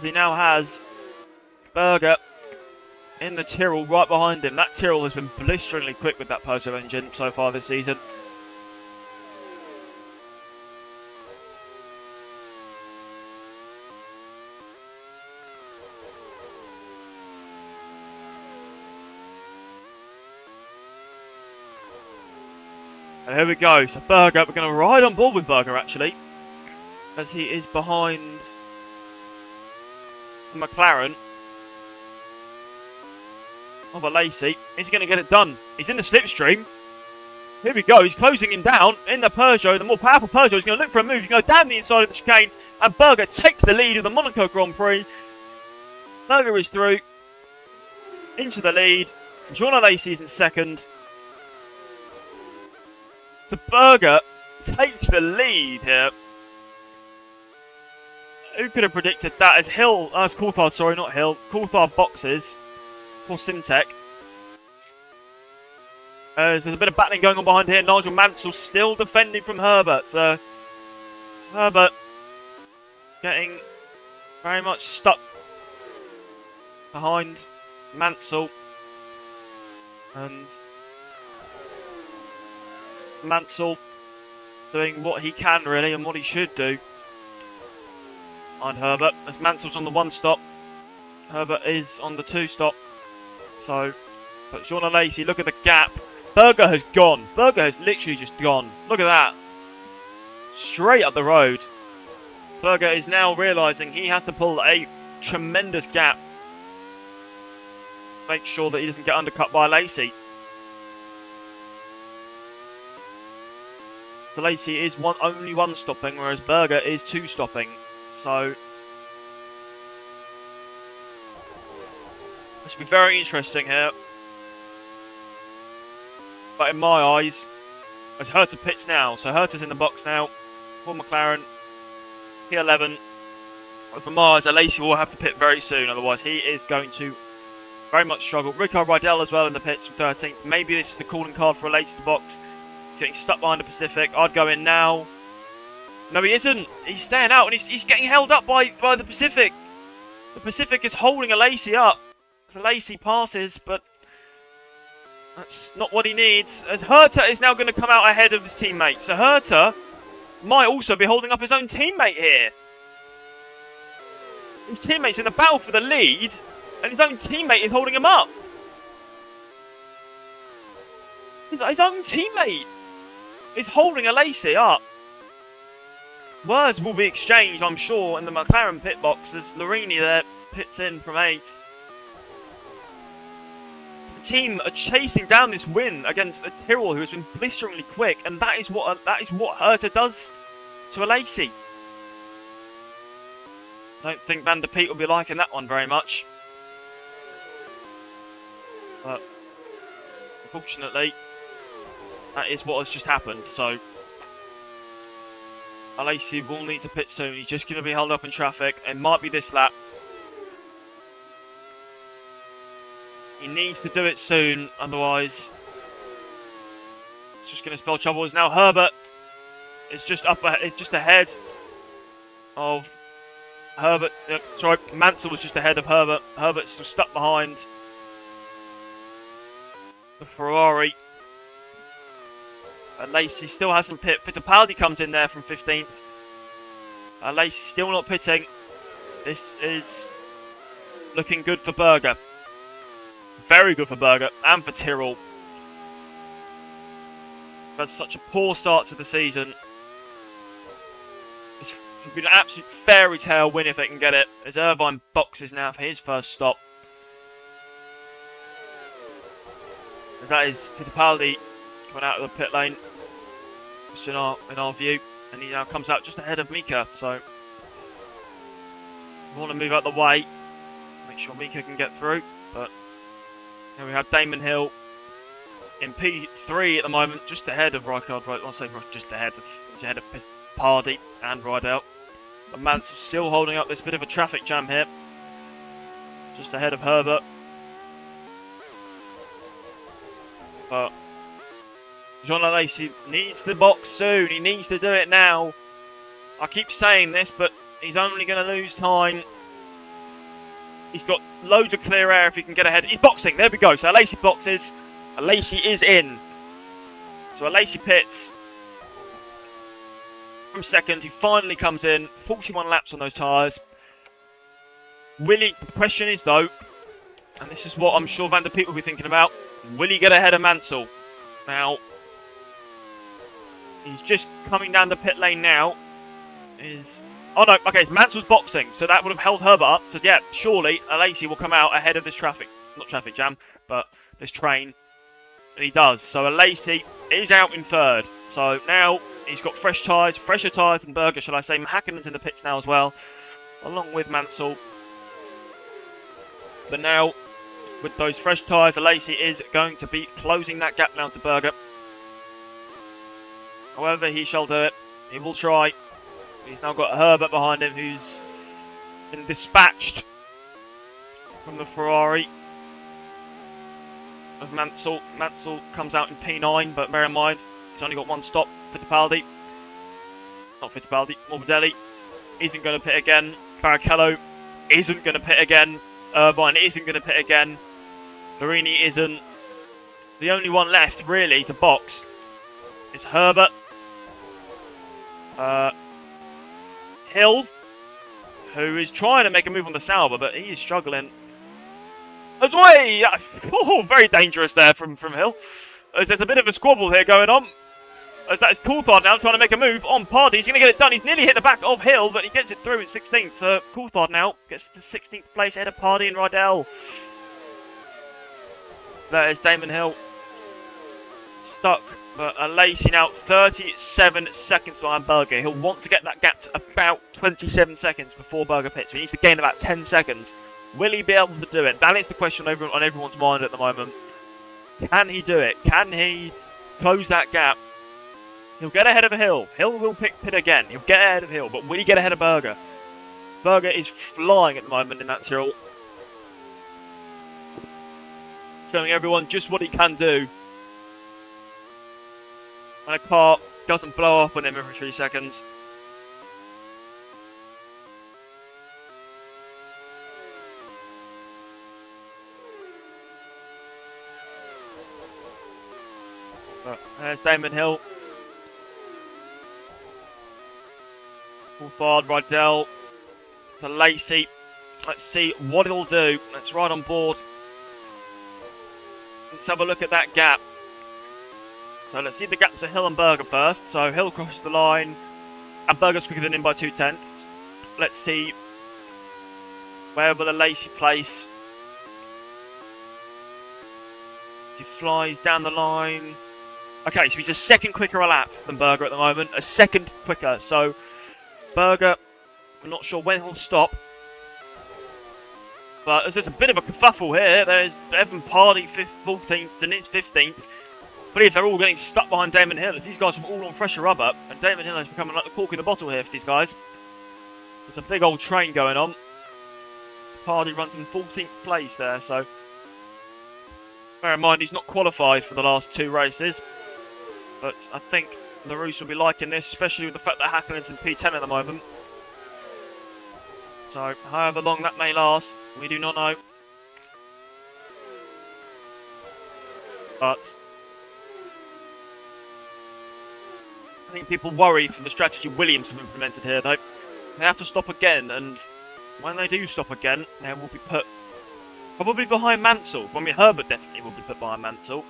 He now has Berger in the Tyrrell right behind him. That Tyrrell has been blisteringly quick with that Peugeot engine so far this season. And here we go. So Berger, we're going to ride on board with Berger actually, as he is behind McLaren. Of Alesi. Is he going to get it done? He's in the slipstream. Here we go. He's closing him down in the Peugeot. The more powerful Peugeot is going to look for a move. He's going to go down the inside of the chicane. And Berger takes the lead in the Monaco Grand Prix. Berger is through. Into the lead. John Alesi is in second. So Berger takes the lead here. Who could have predicted that? As Hill, as Coulthard, sorry, not Hill. Coulthard boxes for Simtek. There's a bit of battling going on behind here. Nigel Mansell still defending from Herbert. So Herbert getting very much stuck behind Mansell. And Mansell doing what he can really and what he should do. Behind Herbert. As Mansell's on the 1 stop. Herbert is on the 2 stop. So, but Jean Alesi, look at the gap. Berger has gone. Berger has literally just gone. Look at that. Straight up the road. Berger is now realising he has to pull a tremendous gap. Make sure that he doesn't get undercut by Alesi. So Alesi is only 1 stopping, whereas Berger is 2 stopping. So this should be very interesting here. But in my eyes, as Herta pits now. So Herta's in the box now for McLaren. P11. But for my eyes, Alesi will have to pit very soon. Otherwise, he is going to very much struggle. Rico Rydell as well in the pits from 13th. Maybe this is the calling card for Alesi to box. He's getting stuck behind the Pacific. I'd go in now. No, he isn't. He's staying out and he's getting held up by the Pacific. The Pacific is holding Alesi up. Alesi passes, but that's not what he needs. As Herta is now going to come out ahead of his teammate. So Herta might also be holding up his own teammate here. His teammate's in the battle for the lead, and his own teammate is holding him up. His own teammate is holding Alesi up. Words will be exchanged, I'm sure, in the McLaren pit box as Larini there pits in from 8th. The team are chasing down this win against a Tyrrell who has been blisteringly quick, and that is what Herta does to Alesi. I don't think Van der Peet will be liking that one very much. But unfortunately, that is what has just happened. So Alesi will need to pit soon. He's just going to be held up in traffic. It might be this lap. He needs to do it soon, otherwise it's just going to spell trouble. As now Herbert is just ahead of Herbert. Sorry, Mansell was just ahead of Herbert. Herbert's still stuck behind the Ferrari. Alesi still hasn't pit. Fittipaldi comes in there from 15th. Alesi still not pitting. This is looking good for Berger. Very good for Berger and for Tyrrell. Had such a poor start to the season. It's been an absolute fairy tale win if they can get it. As Irvine boxes now for his first stop. As that is Fittipaldi coming out of the pit lane. Just in our view. And he now comes out just ahead of Mika. So we want to move out the way. Make sure Mika can get through. But here we have Damon Hill in P3 at the moment, just ahead of Rijkaard. I'll say just ahead of. He's ahead of Pardy and Rydell. But Mansell's still holding up this bit of a traffic jam here. Just ahead of Herbert. But Jean Alesi needs the box soon. He needs to do it now. I keep saying this, but he's only going to lose time. He's got loads of clear air if he can get ahead. He's boxing. There we go. So Alesi boxes. Alesi is in. So Alesi pits from 2nd. He finally comes in. 41 laps on those tyres. The question is though, and this is what I'm sure Van der Peet will be thinking about, will he get ahead of Mansell? Now, he's just coming down the pit lane now. Oh no, okay, Mansell's boxing, so that would have held Herbert up. So yeah, surely Alesi will come out ahead of this not traffic jam, but this train. And he does. So Alesi is out in 3rd. So now he's got fresher tyres than Berger, should I say. Häkkinen's in the pits now as well, along with Mansell. But now, with those fresh tyres, Alesi is going to be closing that gap now to Berger. However, he shall do it. He will try. He's now got Herbert behind him, who's been dispatched from the Ferrari of Mansell. Mansell comes out in P9, but bear in mind, he's only got one stop. Fittipaldi. Not Fittipaldi, Morbidelli isn't going to pit again. Barrichello isn't going to pit again. Irvine isn't going to pit again. Larini isn't. The only one left, really, to box is Herbert. Hill, who is trying to make a move on the Sauber, but he is struggling. As way! Oh, very dangerous there from Hill. As there's a bit of a squabble here going on. As that is Coulthard now trying to make a move on Pardy. He's going to get it done. He's nearly hit the back of Hill, but he gets it through in 16th. So Coulthard now gets to 16th place ahead of Pardy and Rydell. There is Damon Hill. Stuck. But Alesi now 37 seconds behind Berger. He'll want to get that gap to about 27 seconds before Berger pits. So he needs to gain about 10 seconds. Will he be able to do it? That is the question on everyone's mind at the moment. Can he do it? Can he close that gap? He'll get ahead of Hill. Hill will pit again. He'll get ahead of Hill. But will he get ahead of Berger? Berger is flying at the moment in that Tyrrell. Showing everyone just what he can do. And a car doesn't blow up on him every 3 seconds. But there's Damon Hill. Coulthard, Rydell. It's Alesi. Let's see what he'll do. Let's ride on board. Let's have a look at that gap. So let's see the gap to Hill and Berger first. So Hill crosses the line, and Berger's quicker than him by 0.2. Let's see where will Alesi place. He flies down the line. Okay, so he's a second quicker a lap than Berger at the moment. A second quicker. So Berger, I'm not sure when he'll stop. But there's a bit of a kerfuffle here. There's Evan Pardy 14th and it's 15th. I believe they're all getting stuck behind Damon Hill as these guys are all on fresher rubber. And Damon Hill is becoming like the cork in the bottle here for these guys. There's a big old train going on. Pardy runs in 14th place there, so bear in mind he's not qualified for the last 2 races. But I think LaRousse will be liking this, especially with the fact that Häkkinen's in P10 at the moment. So however long that may last, we do not know. But I think people worry from the strategy Williams have implemented here, though. They have to stop again, and when they do stop again, they will be put probably behind Mansell. I mean, Herbert definitely will be put behind Mansell.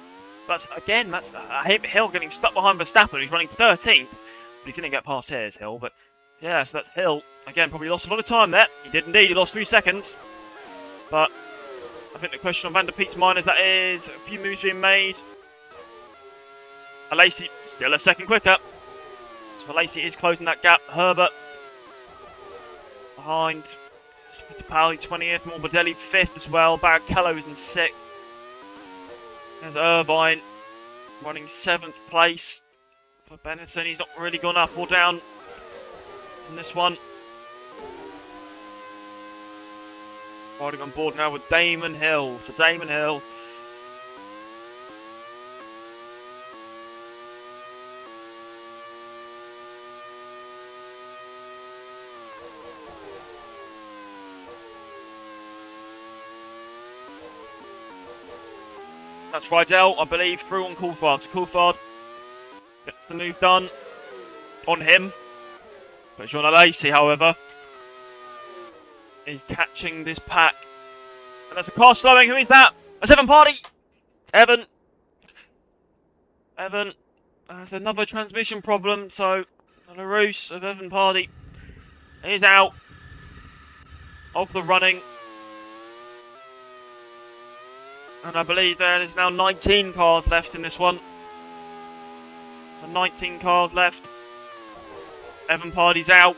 But again, that's Hill getting stuck behind Verstappen, who's running 13th. But he's going to get past here, is Hill. But yeah, so that's Hill. Again, probably lost a lot of time there. He did indeed. He lost 3 seconds. But I think the question on Van der Peet's mind is that is a few moves being made. Alesi still a second quicker. So Alesi is closing that gap. Herbert behind Fittipaldi 20th, Morbidelli 5th as well. Barrichello is in 6th. There's Irvine running 7th place. For Benetton, he's not really gone up or down in this one. Riding on board now with Damon Hill. So Damon Hill. That's Rydell, I believe, through on Coulthard. So Coulthard gets the move done on him. But Jean Alesi, however, is catching this pack. And that's a car slowing. Who is that? That's Evan Pardy. Evan has another transmission problem. So LaRousse of Evan Pardy is out of the running. And I believe there is now 19 cars left in this one. So 19 cars left. Evan Pardy's out.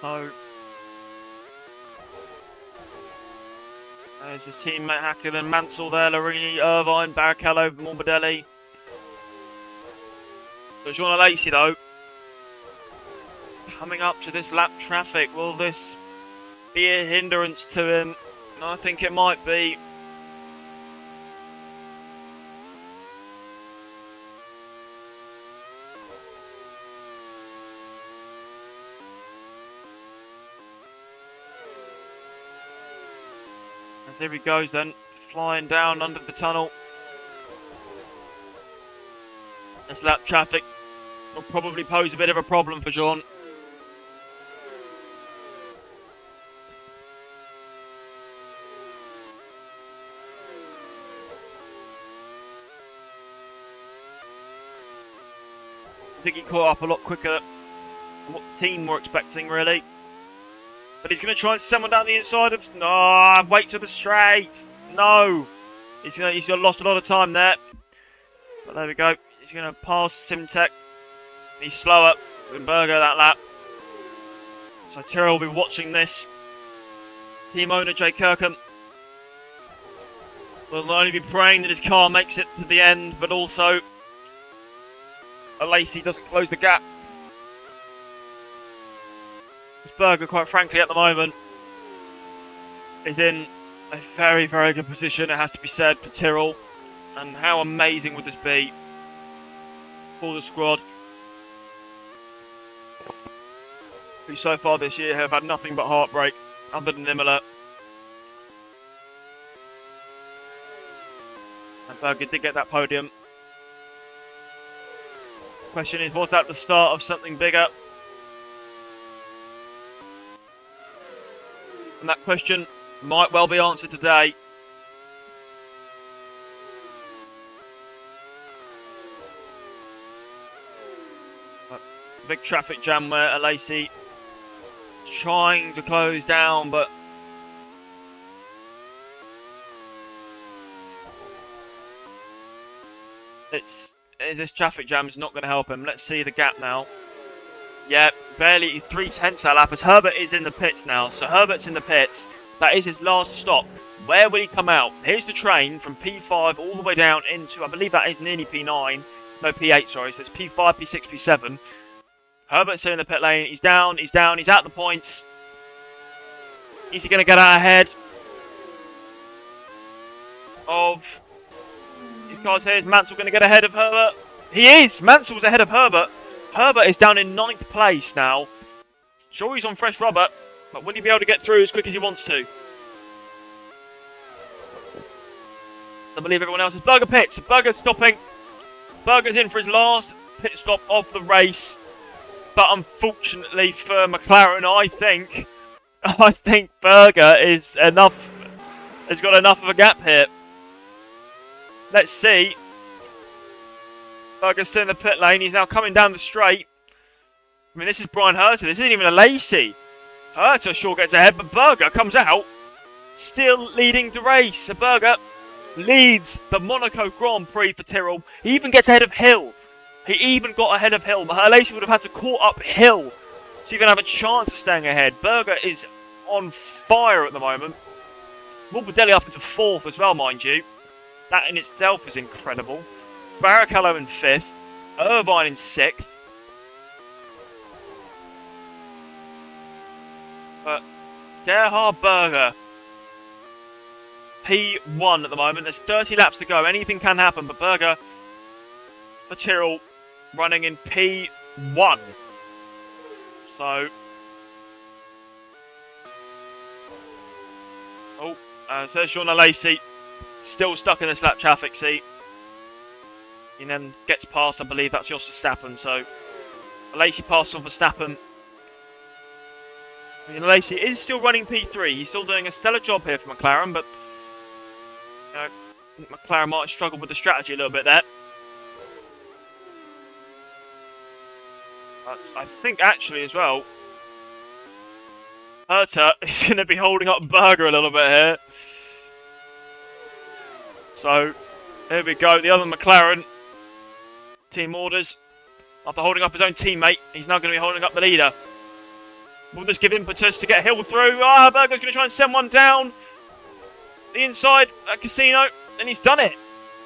So there's his teammate Häkkinen, Mansell there, Larini, Irvine, Barrichello, Morbidelli. So Jean Alesi though, coming up to this lap traffic, will this be a hindrance to him? And I think it might be. As here he goes then, flying down under the tunnel. This lap traffic will probably pose a bit of a problem for Jean. I think he caught up a lot quicker than what the team were expecting, really. But he's going to try and send one down the inside of... No, wait to the straight. No. He's lost a lot of time there. But there we go. He's going to pass Simtek. He's slower than Berger that lap. So Tyrrell will be watching this. Team owner Jay Kirkham will not only be praying that his car makes it to the end, but also Alesi doesn't close the gap. Berger, quite frankly, at the moment, is in a very, very good position, it has to be said, for Tyrrell. And how amazing would this be for the squad, who so far this year have had nothing but heartbreak, other than Imola. And Berger did get that podium. Question is, was that the start of something bigger? And that question might well be answered today. Big traffic jam where Alesi trying to close down, but this traffic jam is not going to help him. Let's see the gap now. Yeah, barely 3/10 that lap as Herbert is in the pits now. So Herbert's in the pits. That is his last stop. Where will he come out? Here's the train from P5 all the way down into, I believe that is nearly P9. No, P8, sorry. So it's P5, P6, P7. Herbert's still in the pit lane. He's down, he's out the points. Is he going to get out ahead of these guys here? Is Mansell going to get ahead of Herbert? He is! Mansell's ahead of Herbert. Herbert is down in 9th place now. Sure, he's on fresh rubber, but will he be able to get through as quick as he wants to? I believe everyone else is. Berger pits. Berger's stopping. Berger's in for his last pit stop of the race. But unfortunately for McLaren, I think Berger has got enough of a gap here. Let's see. Berger's still in the pit lane. He's now coming down the straight. I mean, this is Brian Herter. This isn't even Alesi. Herter sure gets ahead, but Berger comes out, still leading the race. So Berger leads the Monaco Grand Prix for Tyrrell. He even gets ahead of Hill. He even got ahead of Hill. But Alesi would have had to caught up Hill to even have a chance of staying ahead. Berger is on fire at the moment. Morbidelli up into 4th as well, mind you. That in itself is incredible. Barrichello in 5th. Irvine in 6th. But Gerhard Berger, P1 at the moment. There's 30 laps to go. Anything can happen, but Berger for Tyrrell running in P1. So, so there's Jean Alesi, still stuck in this lap traffic seat. He then gets past, I believe that's Jos Verstappen. So, Alesi passed on Verstappen. I mean, Alesi is still running P3. He's still doing a stellar job here for McLaren, but I think McLaren might have struggled with the strategy a little bit there. But I think actually as well, Herter is going to be holding up Berger a little bit here. So, here we go. The other McLaren team orders. After holding up his own teammate, he's now going to be holding up the leader. Will this give impetus to get Hill through? Berger's going to try and send one down the inside at Casino, and he's done it.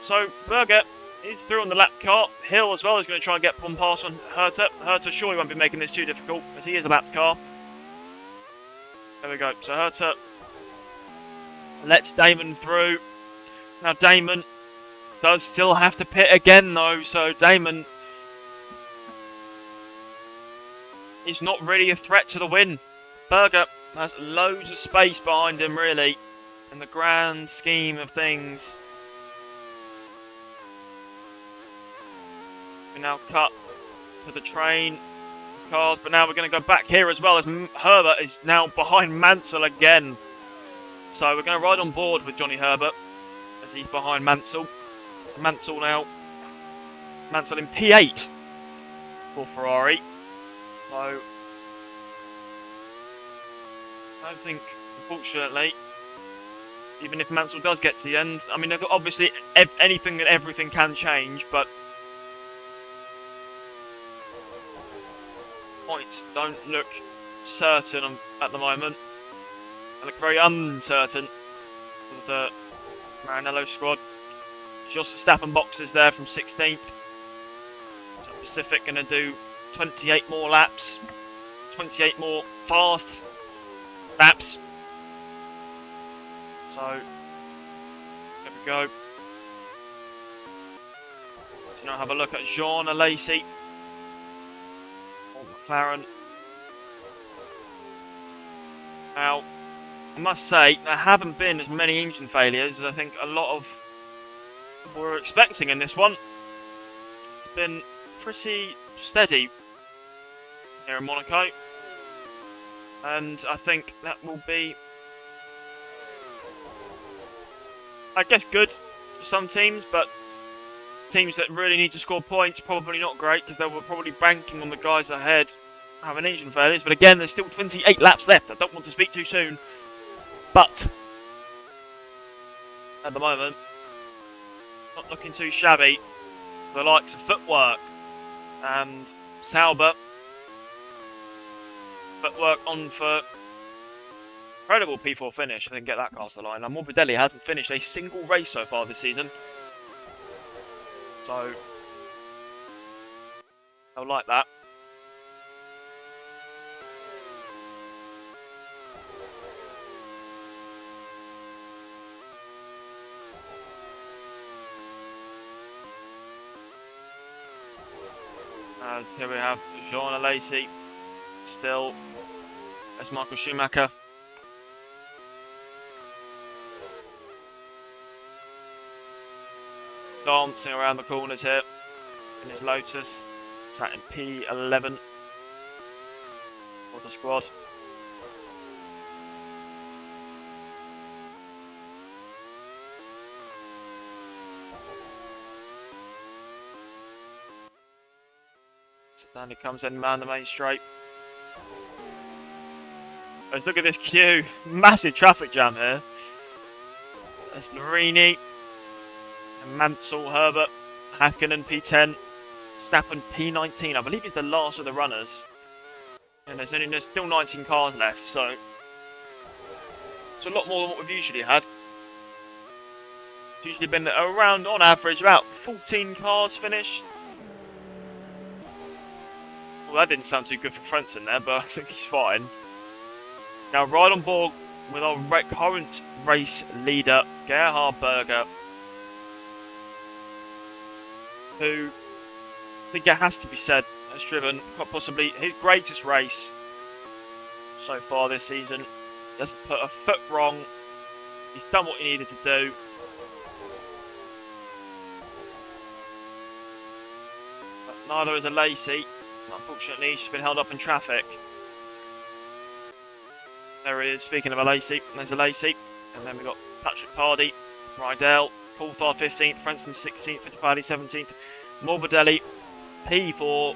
So, Berger is through on the lap car. Hill as well is going to try and get one pass on Herter. Herter surely won't be making this too difficult, as he is a lap car. There we go. So, Herter lets Damon through. Now, Damon does still have to pit again, though, so Damon is not really a threat to the win. Berger has loads of space behind him, really, in the grand scheme of things. We now cut to the train cars, but now we're going to go back here as well, as Herbert is now behind Mansell again. So we're going to ride on board with Johnny Herbert as he's behind Mansell. So Mansell now. Mansell in P8 for Ferrari. So I don't think, unfortunately, even if Mansell does get to the end, I mean, obviously anything and everything can change, but points don't look certain at the moment. They look very uncertain for the Maranello squad. Jos Verstappen boxes there from 16th. So Pacific going to do 28 more laps. 28 more fast laps. So, there we go. So now have a look at Jean Alesi. McLaren. Now, I must say, there haven't been as many engine failures as I think a lot of people were expecting in this one. It's been pretty steady here in Monaco. And I think that will be, I guess, good for some teams, but Teams that really need to score points, probably not great, because they were probably banking on the guys ahead having engine failures. But again, there's still 28 laps left. I don't want to speak too soon. But at the moment, not looking too shabby. The likes of Footwork and Sauber. Footwork on for incredible P4 finish. I think get that cast the line. Now Morbidelli hasn't finished a single race so far this season. So I'll like that. As here we have Jean Alesi, still as Michael Schumacher. Dancing around the corners here in his Lotus. Sat in P11 for the squad. Down he comes in, man, the main straight. Let's look at this queue. Massive traffic jam here. There's Larini, and Mansell, Herbert, Hakkinen P10, Stappen P19. I believe he's the last of the runners. And there's still 19 cars left, so it's a lot more than what we've usually had. It's usually been around, on average, about 14 cars finished. Well, that didn't sound too good for Frentzen there, but I think he's fine. Now, right on board with our current race leader, Gerhard Berger, who I think it has to be said has driven quite possibly his greatest race so far this season. He hasn't put a foot wrong. He's done what he needed to do. But neither is Alesi. Unfortunately, she's been held up in traffic. There he is, speaking of Alesi. There's Alesi. And then we've got Patrick Pardy, Rydell, Coulthard 15th, Frentzen 16th, Fittipaldi 17th, Morbidelli, P for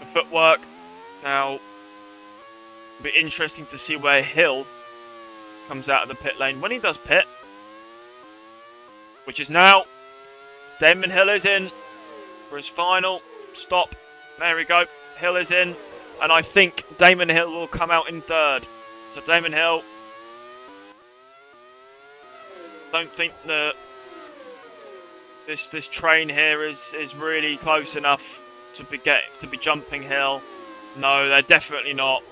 the Footwork. Now, it'll be interesting to see where Hill comes out of the pit lane. When he does pit, which is now, Damon Hill is in for his final stop. There we go. Hill is in. And I think Damon Hill will come out in third. So Damon Hill, don't think that this train here is really close enough to be jumping Hill. No, they're definitely not.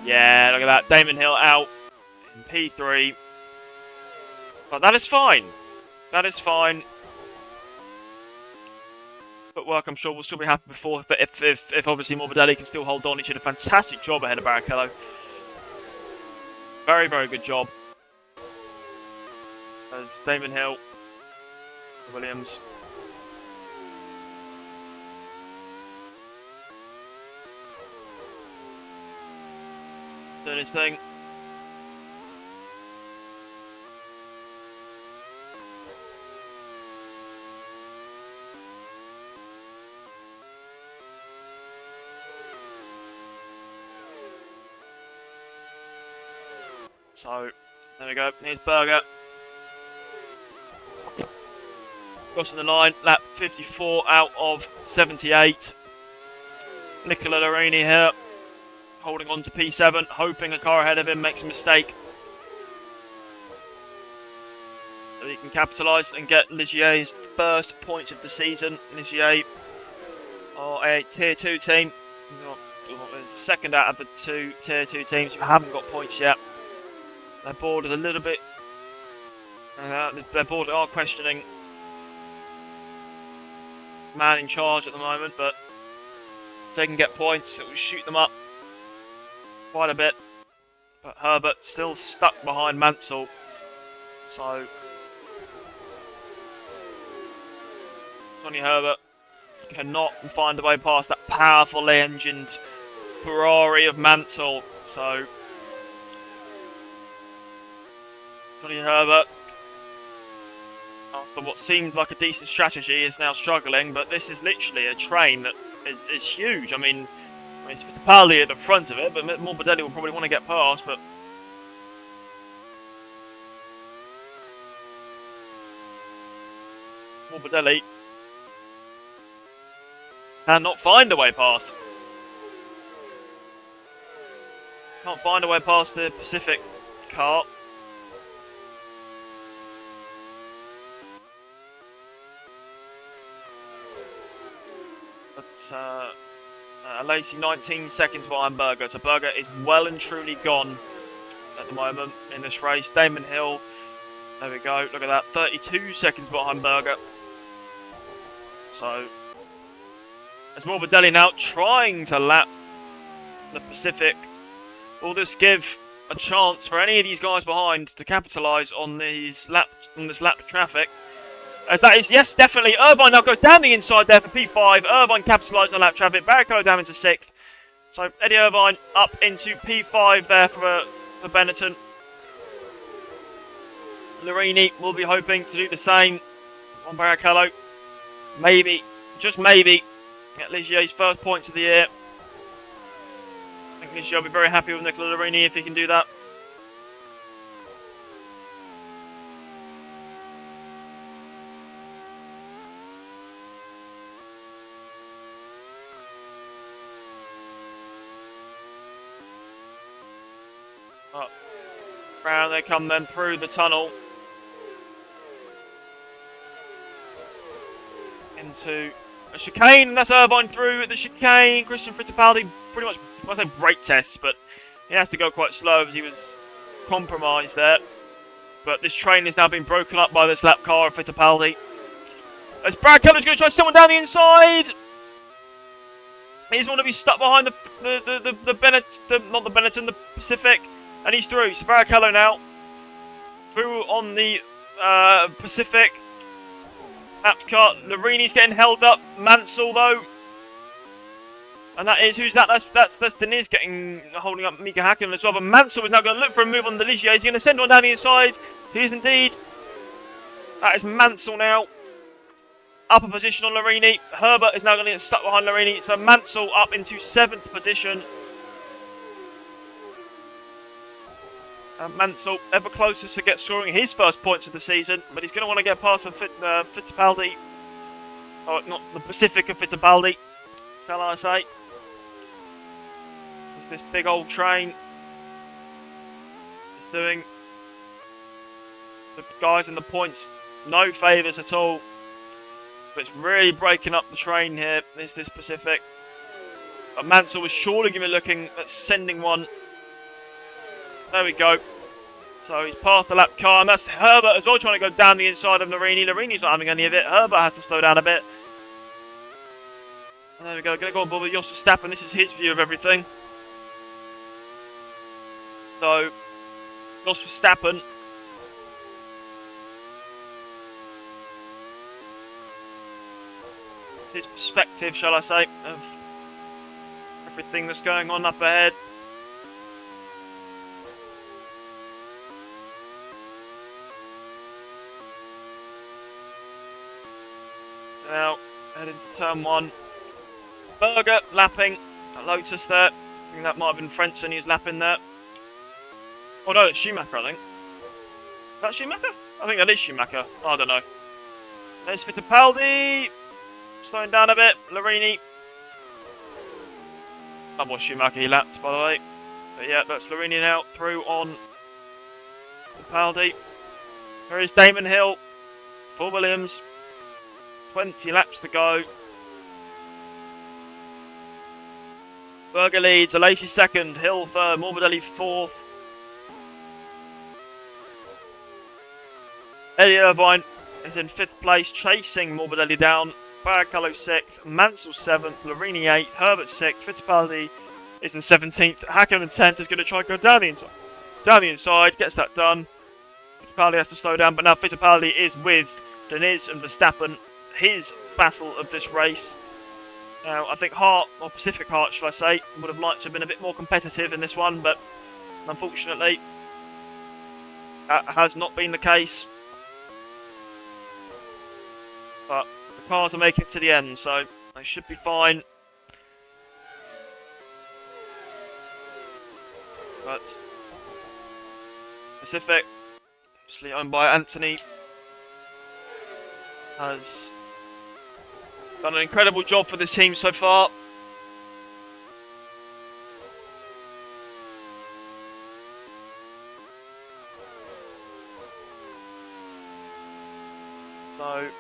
Yeah, look at that. Damon Hill out in P3. But that is fine. That is fine. Footwork, I'm sure, will still be happy before. But if obviously Morbidelli can still hold on, he did a fantastic job ahead of Barrichello. Very, very good job. As Damon Hill, Williams. Doing his thing. So, there we go. Here's Berger. Crossing the line, lap 54 out of 78. Nicola Larini here, holding on to P7, hoping a car ahead of him makes a mistake. So he can capitalise and get Ligier's first points of the season. Ligier are a Tier 2 team. It's the second out of the two Tier 2 teams who haven't got points yet. Their board is a little bit... their board are questioning man in charge at the moment, but if they can get points, it will shoot them up quite a bit. But Herbert still stuck behind Mansell, so Johnny Herbert cannot find a way past that powerfully engined Ferrari of Mansell. So Johnny Herbert after what seemed like a decent strategy, is now struggling. But this is literally a train that is huge. I mean it's Fittipaldi at the front of it, but Morbidelli will probably want to get past. But Morbidelli cannot find a way past. Can't find a way past the Pacific car. But Alesi 19 seconds behind Berger. So Berger is well and truly gone at the moment in this race. Damon Hill, there we go. Look at that, 32 seconds behind Berger. So as Morbidelli now trying to lap the Pacific, will this give a chance for any of these guys behind to capitalise on this lap traffic? As that is, yes, definitely. Irvine now goes down the inside there for P5. Irvine capitalised on lap traffic. Barrichello down into 6th. So Eddie Irvine up into P5 there for Benetton. Larini will be hoping to do the same on Barrichello. Maybe, just maybe, get Ligier's first points of the year. I think Ligier will be very happy with Nicola Larini if he can do that. Round they come then through the tunnel into a chicane. That's Irvine through at the chicane. Christian Fittipaldi pretty much, I say brake tests, but he has to go quite slow as he was compromised there. But this train is now being broken up by this lap car of Fittipaldi. As Barrichello's going to try someone down the inside. He doesn't want to be stuck behind the Benetton, the Pacific. And he's through. So Barrichello now through on the Pacific. Car. Larini's getting held up. Mansell though. And that is, who's that? That's Deniz holding up Mika Hakkinen as well. But Mansell is now going to look for a move on the Ligier. He's going to send one down the inside. He is indeed. That is Mansell now. Upper position on Larini. Herbert is now going to get stuck behind Larini. So Mansell up into 7th position. Mansell ever closer to get scoring his first points of the season, but he's going to want to get past the Fittipaldi, or not the Pacific of Fittipaldi, shall I say? As this big old train is doing the guys in the points no favours at all, but it's really breaking up the train here. Is this Pacific? But Mansell was surely going to be looking at sending one. There we go. So he's past the lap car, and that's Herbert as well trying to go down the inside of Larini. Larini's not having any of it. Herbert has to slow down a bit. And there we go. Going to go on board with Jos Verstappen. This is his view of everything. So, Jos Verstappen. It's his perspective, shall I say, of everything that's going on up ahead. Now, head into turn 1. Berger lapping at Lotus there. I think that might have been Frentzen who's lapping there. Oh no, it's Schumacher, I think. Is that Schumacher? I think that is Schumacher. I don't know. There's Fittipaldi. Slowing down a bit. Larini. That was Schumacher he lapped, by the way. But yeah, that's Larini now through on Fittipaldi. Here is Damon Hill for Williams. 20 laps to go. Berger leads, Alesi second, Hill third, Morbidelli fourth. Eddie Irvine is in 5th place, chasing Morbidelli down. Barrichello 6th, Mansell 7th, Larini 8th, Herbert 6th, Fittipaldi is in 17th. Hakkinen 10th is going to try and go down the inside. Down the inside, gets that done. Fittipaldi has to slow down, but now Fittipaldi is with Deniz and Verstappen. His battle of this race. Now, I think Hart, or Pacific Hart, shall I say, would have liked to have been a bit more competitive in this one, but unfortunately, that has not been the case. But the cars are making it to the end, so they should be fine. But Pacific, obviously owned by Anthony, has done an incredible job for this team so far. So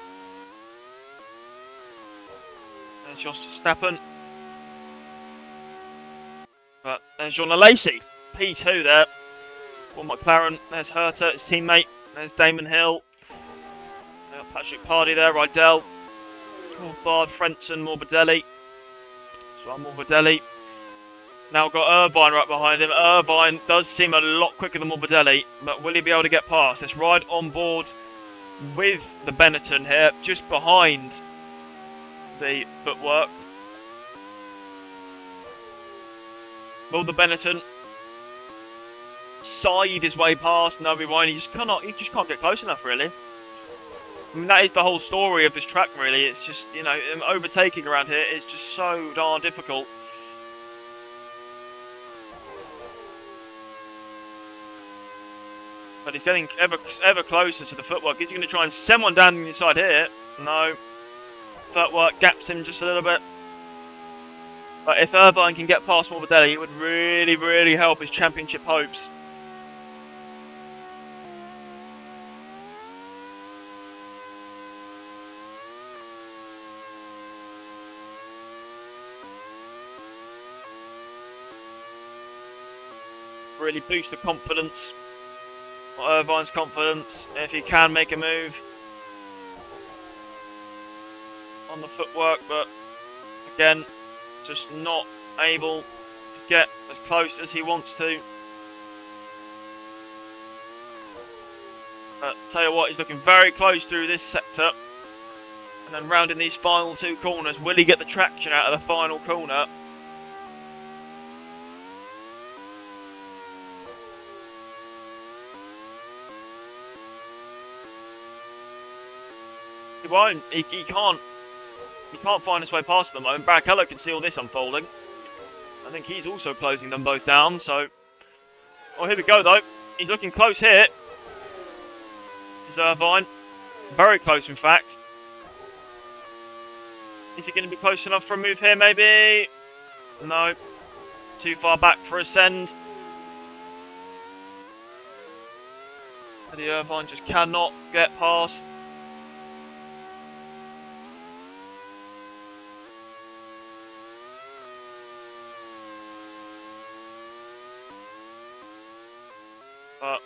there's Jos Verstappen. But there's John Alesi, P2 there. For McLaren, there's Herta, his teammate. There's Damon Hill. Patrick Pardy there, Rydell. Coulthard, Frentzen, Morbidelli. So Morbidelli. Now got Irvine right behind him. Irvine does seem a lot quicker than Morbidelli, but will he be able to get past? Let's ride on board with the Benetton here, just behind the footwork. Will the Benetton scythe his way past? No, he won't. He just can't get close enough, really. I mean, that is the whole story of this track, really. It's just, you know, overtaking around here is just so darn difficult. But he's getting ever closer to the footwork. Is he going to try and send one down the inside here? No. Footwork gaps him just a little bit. But if Irvine can get past Morbidelli, it would really, really help his championship hopes. Really boost the confidence, or Irvine's confidence, if he can make a move on the footwork, but again, just not able to get as close as he wants to. But tell you what, he's looking very close through this sector, and then round in these final two corners. Will he get the traction out of the final corner? He won't. He can't. He can't find his way past them at the moment. Barrichello can see all this unfolding. I think he's also closing them both down. So, oh, here we go though. He's looking close here. Is Irvine very close, in fact? Is he going to be close enough for a move here? Maybe. No. Too far back for a send. Eddie Irvine just cannot get past. But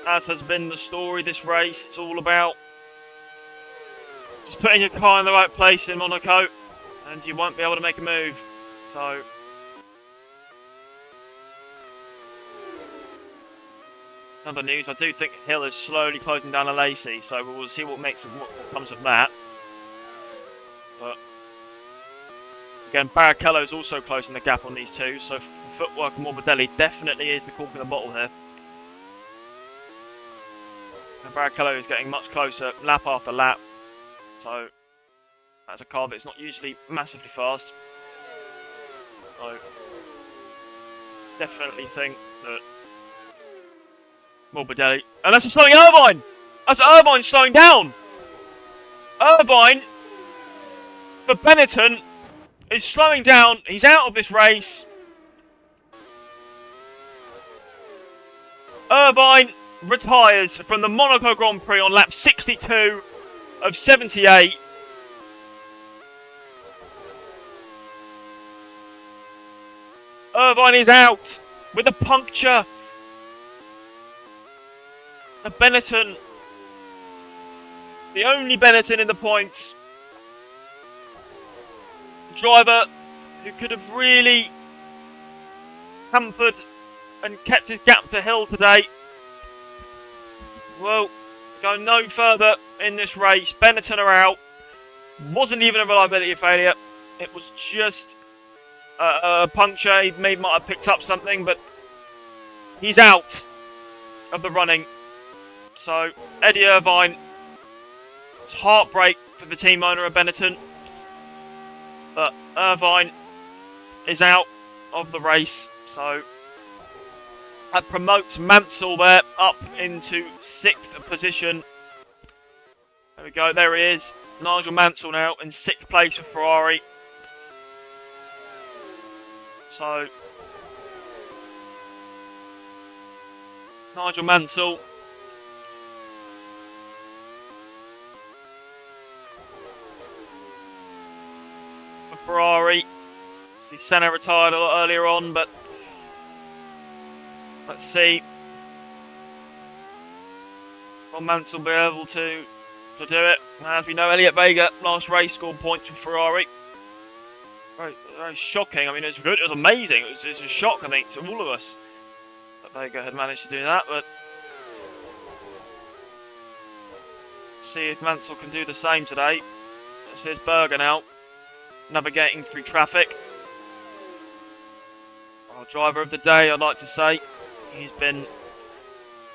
as has been the story this race, it's all about just putting your car in the right place in Monaco, and you won't be able to make a move. So another news, I do think Hill is slowly closing down Alesi, so we will see what comes of that. But again, Barrichello is also closing the gap on these two, so footwork and Morbidelli definitely is the cork in the bottle here. And Barrichello is getting much closer, lap after lap. So that's a car that's not usually massively fast. So definitely think that Morbidelli, and that's slowing Irvine. That's Irvine slowing down. Irvine, for Benetton, is slowing down. He's out of this race. Irvine retires from the Monaco Grand Prix on lap 62 of 78. Irvine is out with a puncture. A Benetton, the only Benetton in the points. The driver who could have really hampered and kept his gap to Hill today. Well, go no further in this race. Benetton are out. Wasn't even a reliability failure. It was just a puncture. He might have picked up something, but he's out of the running. So Eddie Irvine It's heartbreak for the team owner of Benetton. But Irvine is out of the race, so that promotes Mansell there up into 6th position. There we go, there he is. Nigel Mansell now in 6th place for Ferrari. So, Nigel Mansell for Ferrari. See, Senna retired a lot earlier on, but let's see. Will Mansell be able to do it? As we know, Alesi and Berger last race scored points for Ferrari. Very, very shocking. I mean, it was good. It was amazing. It was a shock, I think, to all of us that Berger had managed to do that. But let's see if Mansell can do the same today. This is Berger now, navigating through traffic. Our driver of the day, I'd like to say. He's been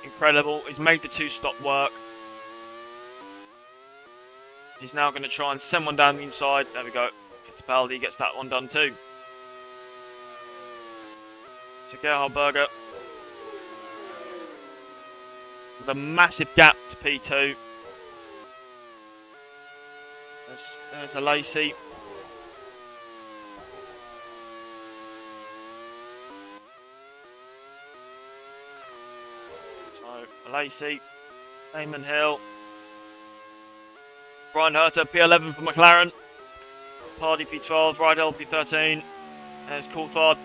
incredible. He's made the 2-stop work. He's now going to try and send one down the inside. There we go. Fittipaldi gets that one done too. So Gerhard Berger with a massive gap to P2. There's Alesi. So Alesi, Damon Hill, Brian Herter, P11 for McLaren. Hardy P12, Rydell P13. There's Coulthard,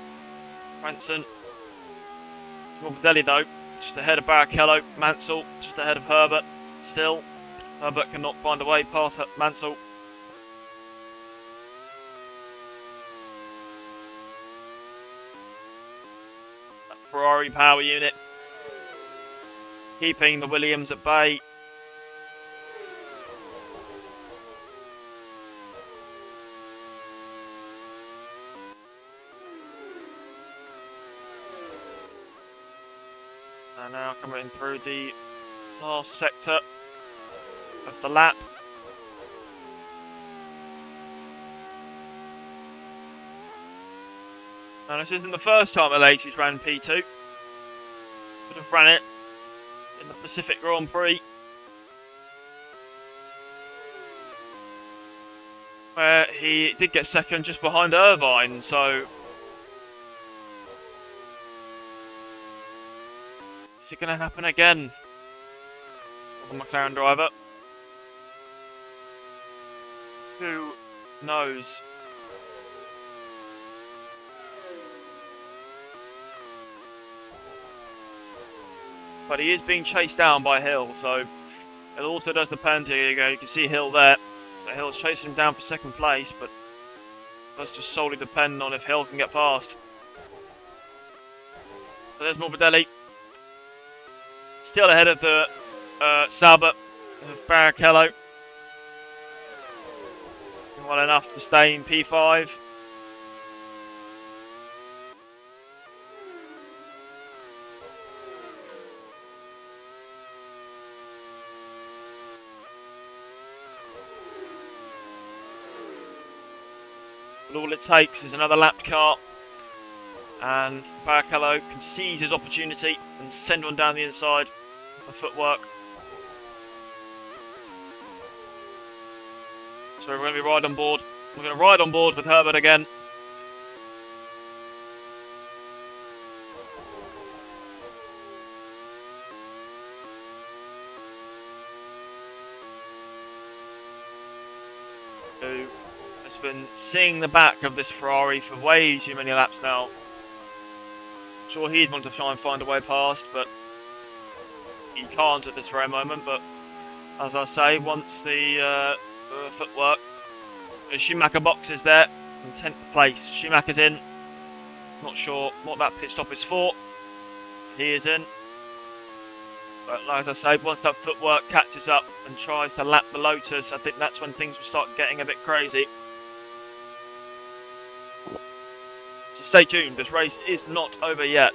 Franson. Morbidelli though, just ahead of Barrichello. Mansell, just ahead of Herbert. Still, Herbert cannot find a way past Mansell. That Ferrari power unit keeping the Williams at bay. And now coming through the last sector of the lap. Now this isn't the first time Alesi's ran P2. Could have ran it in the Pacific Grand Prix, where he did get second just behind Irvine, so is it going to happen again for the McLaren driver? Who knows? But he is being chased down by Hill, so it also does depend. Here you go, you can see Hill there. So Hill's chasing him down for 2nd place, but it does just solely depend on if Hill can get past. So there's Morbidelli. Still ahead of the Sauber of Barrichello. Well enough to stay in P5. But all it takes is another lapped car, and Barrichello can seize his opportunity and send one down the inside for footwork. So we're going to be right on board. We're going to ride on board with Herbert again. Who has been seeing the back of this Ferrari for way too many laps now. Sure, he'd want to try and find a way past, but he can't at this very moment. But as I say, once the footwork, the Schumacher box is there in 10th place. Schumacher's in. Not sure what that pit stop is for. He is in. But as I say, once that footwork catches up and tries to lap the Lotus, I think that's when things will start getting a bit crazy. So stay tuned, this race is not over yet.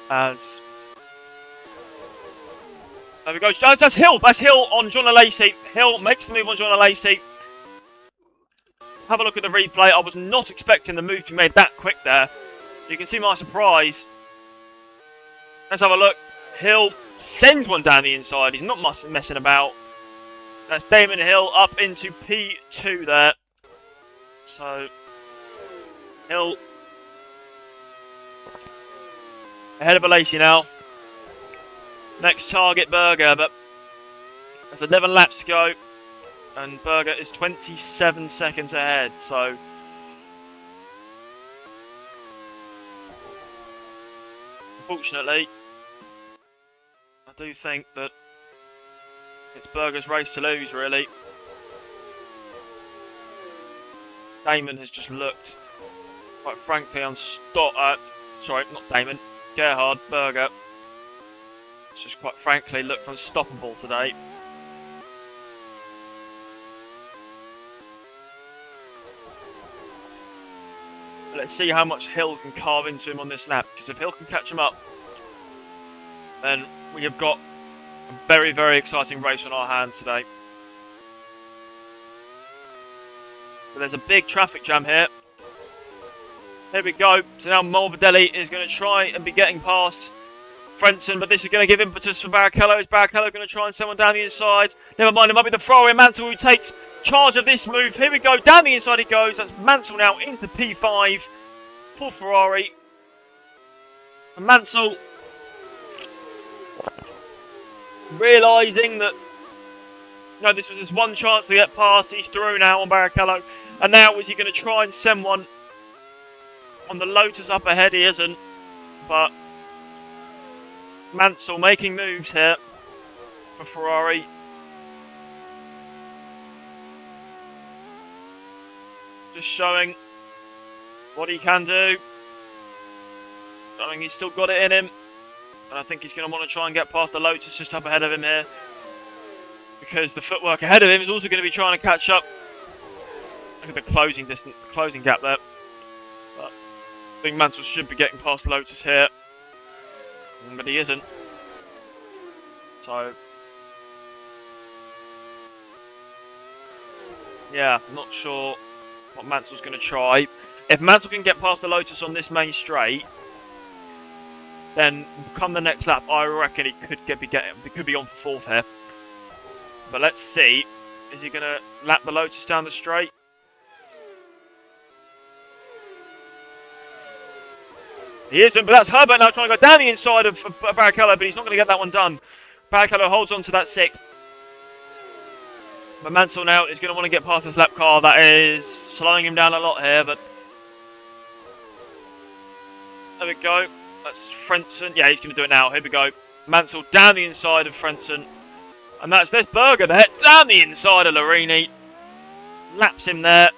as... There we go. That's Hill. That's Hill on John Alesi. Hill makes the move on John Alesi. Have a look at the replay. I was not expecting the move to be made that quick there. You can see my surprise. Let's have a look. Hill sends one down the inside. He's not messing about. That's Damon Hill up into P2 there. So, Hill ahead of Alesi now. Next target, Berger, but there's 11 laps to go. And Berger is 27 seconds ahead, so... Unfortunately, I do think that it's Berger's race to lose, really. Damon has just looked, quite frankly, sorry, not Damon. Gerhard Berger. It's just quite frankly looked unstoppable today. Let's see how much Hill can carve into him on this lap, because if Hill can catch him up, then we have got a very, very exciting race on our hands today. But there's a big traffic jam here. Here we go. So now Morbidelli is going to try and be getting past Frentzen, but this is going to give impetus for Barrichello. Is Barrichello going to try and send one down the inside? Never mind, it might be the Ferrari Mansell who takes charge of this move. Here we go, down the inside he goes. That's Mansell now into P5 for Ferrari. And Mansell realising that this was his one chance to get past. He's through now on Barrichello. And now is he going to try and send one on the Lotus up ahead? He isn't. But Mansell making moves here for Ferrari. Just showing what he can do. Showing he's still got it in him. And I think he's going to want to try and get past the Lotus just up ahead of him here. Because the footwork ahead of him is also going to be trying to catch up. Look at the closing distance, the closing gap there. But I think Mansell should be getting past Lotus here. But he isn't. So, yeah, I'm not sure what Mansell's going to try. If Mansell can get past the Lotus on this main straight, then come the next lap, I reckon he could be on for fourth here. But let's see. Is he going to lap the Lotus down the straight? He isn't, but that's Herbert now trying to go down the inside of Barrichello, but he's not going to get that one done. Barrichello holds on to that sixth. But Mansell now is going to want to get past this lap car. That is slowing him down a lot here, but... There we go. That's Frentzen. Yeah, he's going to do it now. Here we go. Mansell down the inside of Frentzen. And there's Berger there, down the inside of Larini. Laps him there.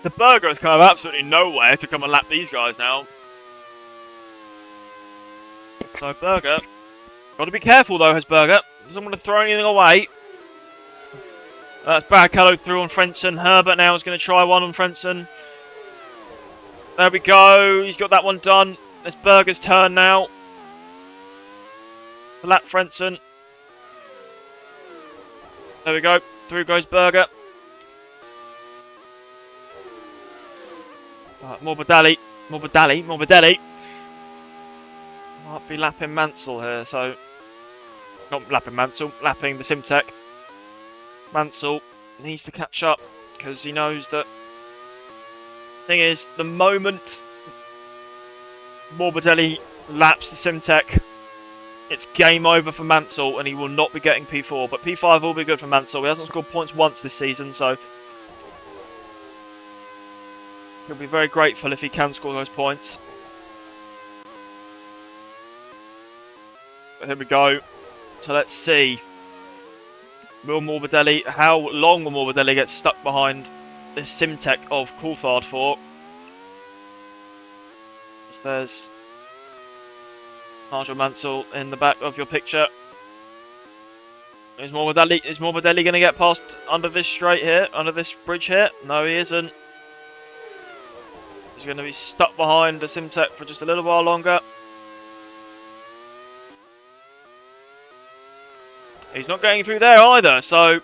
The Berger has come out of absolutely nowhere to come and lap these guys now. So Berger, got to be careful though, has Berger. Doesn't want to throw anything away. That's Barrichello through on Frentzen. Herbert now is going to try one on Frentzen. There we go. He's got that one done. It's Berger's turn now. The lap Frentzen. There we go. Through goes Berger. Morbidelli. Might be lapping Mansell here, so... Not lapping Mansell, lapping the Simtech. Mansell needs to catch up, because he knows that... Thing is, the moment Morbidelli laps the Simtech, it's game over for Mansell, and he will not be getting P4. But P5 will be good for Mansell. He hasn't scored points once this season, so... He'll be very grateful if he can score those points. But here we go. So let's see. How long will Morbidelli get stuck behind this Simtech of Coulthard for? There's Nigel Mansell in the back of your picture. Is Morbidelli going to get past under this straight here? Under this bridge here? No, he isn't. He's He's going to be stuck behind the Simtech for just a little while longer. He's not getting through there either, so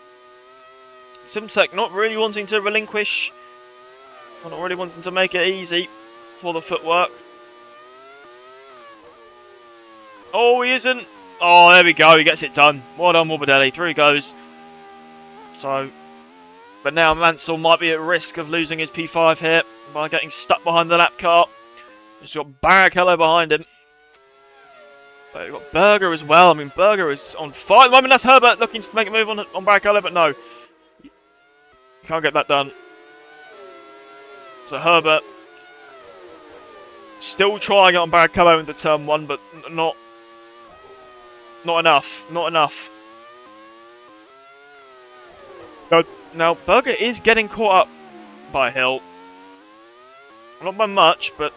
Simtech not really wanting to relinquish, not really wanting to make it easy for the footwork. Oh, he isn't. Oh, there we go. He gets it done. Well done, Morbidelli. Through he goes. So, but now Mansell might be at risk of losing his P5 here by getting stuck behind the lap car. He's got Barrichello behind him. But we've got Berger as well. I mean, Berger is on fire at the moment. That's Herbert looking to make a move on Barrichello, but no. Can't get that done. So Herbert still trying it on Barrichello into turn 1, but not enough. Not enough. Now, Berger is getting caught up by Hill. Not by much, but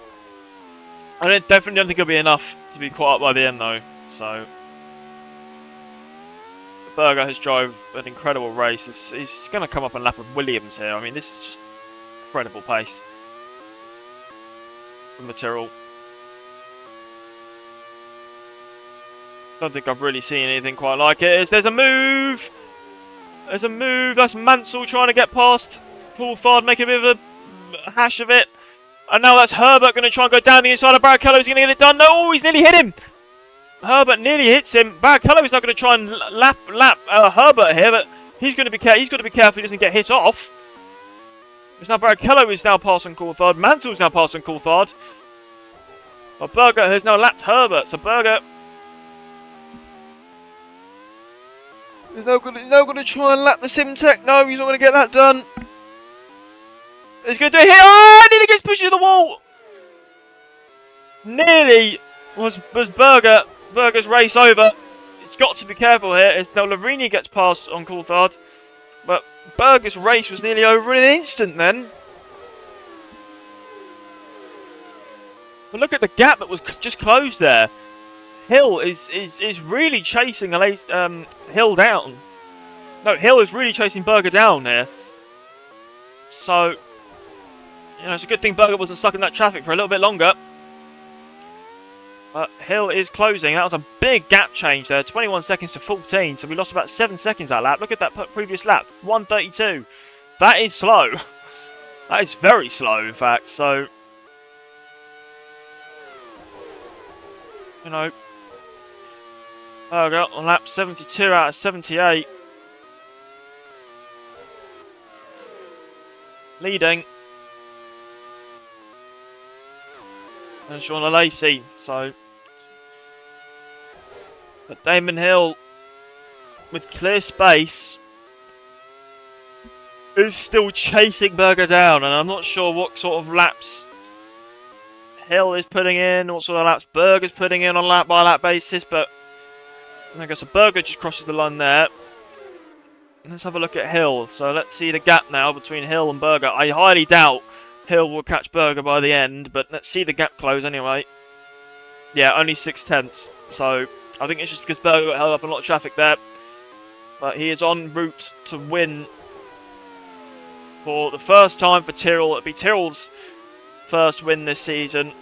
I definitely don't think it'll be enough to be caught up by the end, though. So, Berger has drove an incredible race. He's going to come up and lap with Williams here. I mean, this is just incredible pace from the Tyrrell. Don't think I've really seen anything quite like it. There's a move! There's a move. That's Mansell trying to get past Coulthard, making a bit of a hash of it. And now that's Herbert going to try and go down the inside of Barrichello. He's going to get it done. No, he's nearly hit him. Herbert nearly hits him. Barrichello is now going to try and lap Herbert here, but he's going to be he's got to be careful he doesn't get hit off. It's now Barrichello is now passing Coulthard. Mansell's now passing Coulthard. But Berger has now lapped Herbert. So Berger is now going to try and lap the Simtech. No, he's not going to get that done. He's going to do it here. Oh, nearly gets pushed to the wall. Nearly was Berger's race over. He's got to be careful here. As now Larini gets past on Coulthard. But Berger's race was nearly over in an instant then. But look at the gap that was just closed there. Hill is really chasing Hill down. No, Hill is really chasing Berger down here. So, you know, it's a good thing Berger wasn't stuck in that traffic for a little bit longer. But Hill is closing. That was a big gap change there. 21 seconds to 14. So we lost about 7 seconds that lap. Look at that previous lap. 1:32. That is slow. That is very slow, in fact. So, you know, Berger on lap 72 out of 78. Leading. And Sean Alesi. So, but Damon Hill, with clear space, is still chasing Berger down. And I'm not sure what sort of laps Hill is putting in, what sort of laps Berger's putting in on lap by lap basis, but I guess a Berger just crosses the line there. Let's have a look at Hill. So let's see the gap now between Hill and Berger. I highly doubt Hill will catch Berger by the end, but let's see the gap close anyway. Yeah, only 6/10. So I think it's just because Berger got held up in a lot of traffic there. But he is en route to win for the first time for Tyrrell. It'll be Tyrrell's first win this season.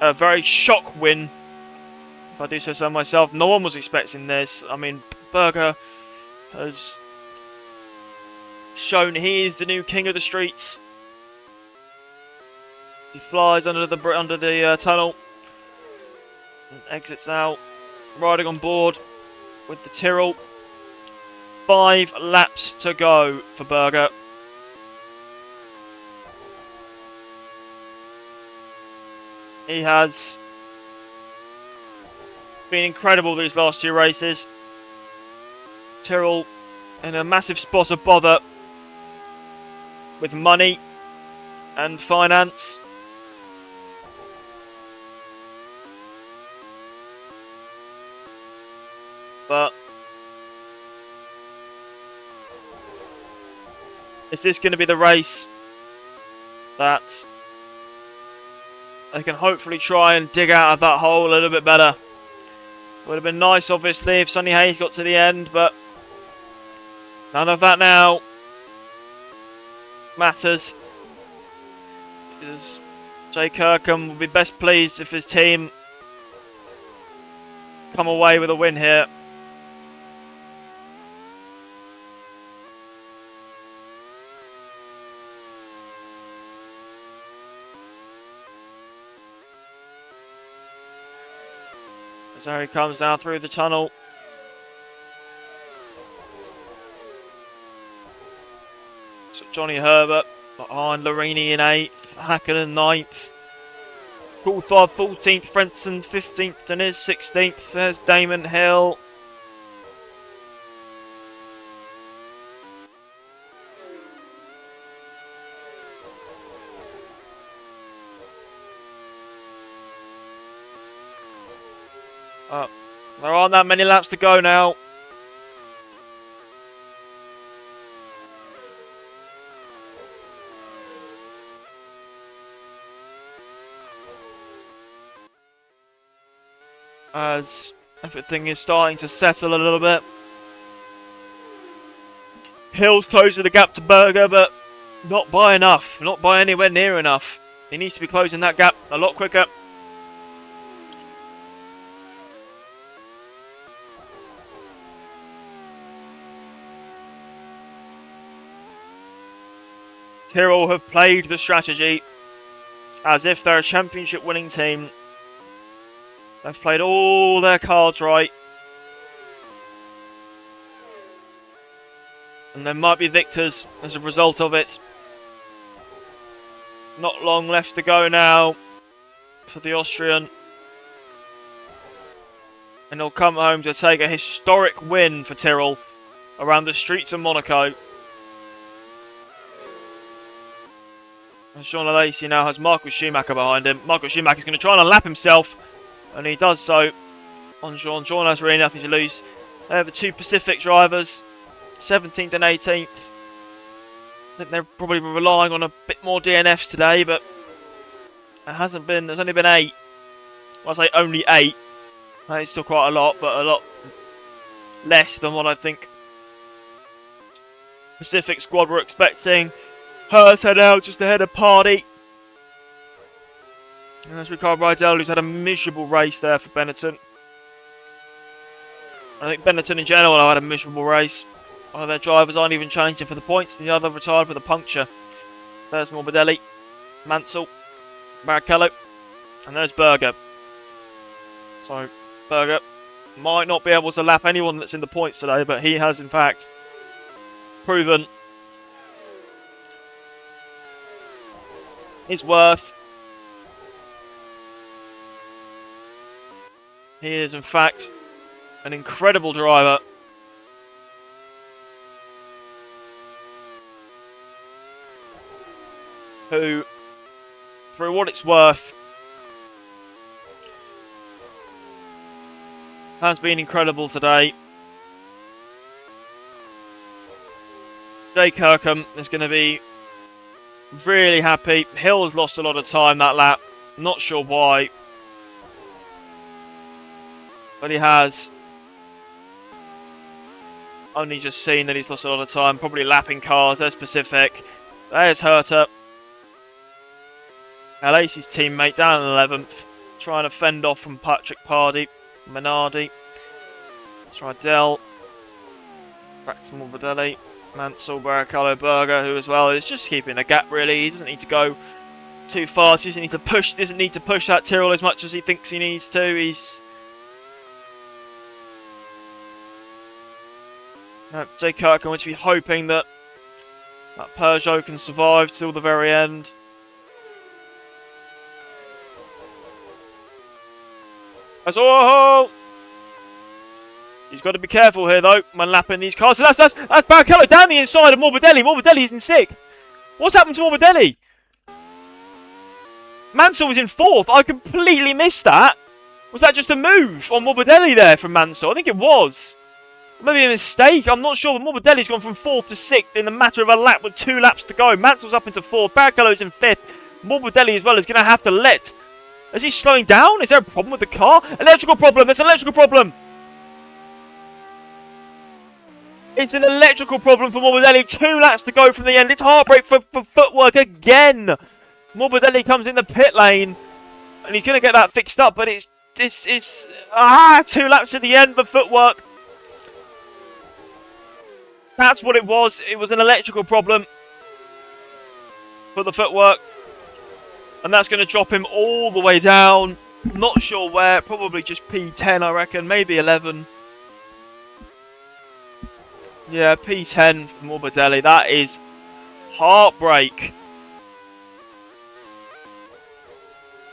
A very shock win, if I do say so myself. No one was expecting this. I mean, Berger has shown he is the new king of the streets. He flies under the tunnel and exits out, riding on board with the Tyrrell. 5 laps to go for Berger. He has been incredible these last 2 races. Tyrrell in a massive spot of bother with money and finance. But is this going to be the race that they can hopefully try and dig out of that hole a little bit better? Would have been nice, obviously, if Sonny Hayes got to the end, but none of that now matters. Because Jay Kirkham will be best pleased if his team come away with a win here. As there he comes down through the tunnel. So Johnny Herbert behind Larini in 8th, Hackett in 9th. Coulthard 14th, Frentzen 15th, Deniz 16th. There's Damon Hill. There aren't that many laps to go now. As everything is starting to settle a little bit. Hill's closing the gap to Berger, but not by enough. Not by anywhere near enough. He needs to be closing that gap a lot quicker. Tyrrell have played the strategy as if they're a championship winning team. They've played all their cards right. And there might be victors as a result of it. Not long left to go now for the Austrian. And he'll come home to take a historic win for Tyrrell around the streets of Monaco. As Jean Alesi now has Michael Schumacher behind him. Michael Schumacher's going to try and lap himself. And he does so on Jean. Jean has really nothing to lose. They have the two Pacific drivers, 17th and 18th. I think they're probably relying on a bit more DNFs today, but it hasn't been. There's only been 8. Well, I say only 8. That is still quite a lot, but a lot less than what I think Pacific squad were expecting. Hurst head out just ahead of Party. And there's Ricardo Rydell, who's had a miserable race there for Benetton. I think Benetton in general have had a miserable race. One of their drivers aren't even challenging for the points, and the other retired with a puncture. There's Morbidelli, Mansell, Barrichello, and there's Berger. So, Berger might not be able to lap anyone that's in the points today, but he has in fact proven his worth. He is in fact an incredible driver. Who, for what it's worth, has been incredible today. Jay Kirkham is going to be really happy. Hill has lost a lot of time that lap. Not sure why. But he has only just seen that he's lost a lot of time. Probably lapping cars. There's Pacific. There's Herter. Alesi's teammate down in 11th. Trying to fend off from Patrick Pardy. Minardi. It's Rydell. Back to Morbidelli. Mansell, Barrichello, Berger, who as well is just keeping a gap really. He doesn't need to go too fast. He doesn't need to push that Tyrrell as much as he thinks he needs to. He's Jay Kirkham would be hoping that Peugeot can survive till the very end. Oh! He's got to be careful here though when lapping these cars. So that's Barrichello down the inside of Morbidelli. Morbidelli is in 6th. What's happened to Morbidelli? Mansell was in 4th. I completely missed that. Was that just a move on Morbidelli there from Mansell? I think it was. Maybe a mistake. I'm not sure. But Morbidelli's gone from 4th to 6th in a matter of a lap with 2 laps to go. Mansell's up into 4th. Barrichello's in 5th. Morbidelli as well is going to have to let. Is he slowing down? Is there a problem with the car? Electrical problem. There's an electrical problem. It's an electrical problem for Morbidelli. 2 laps to go from the end. It's heartbreak for footwork again. Morbidelli comes in the pit lane, and he's going to get that fixed up, but it's 2 laps to the end for footwork. That's what it was. It was an electrical problem for the footwork. And that's going to drop him all the way down. Not sure where. Probably just P10, I reckon. Maybe 11. Yeah, P10 for Morbidelli. That is heartbreak.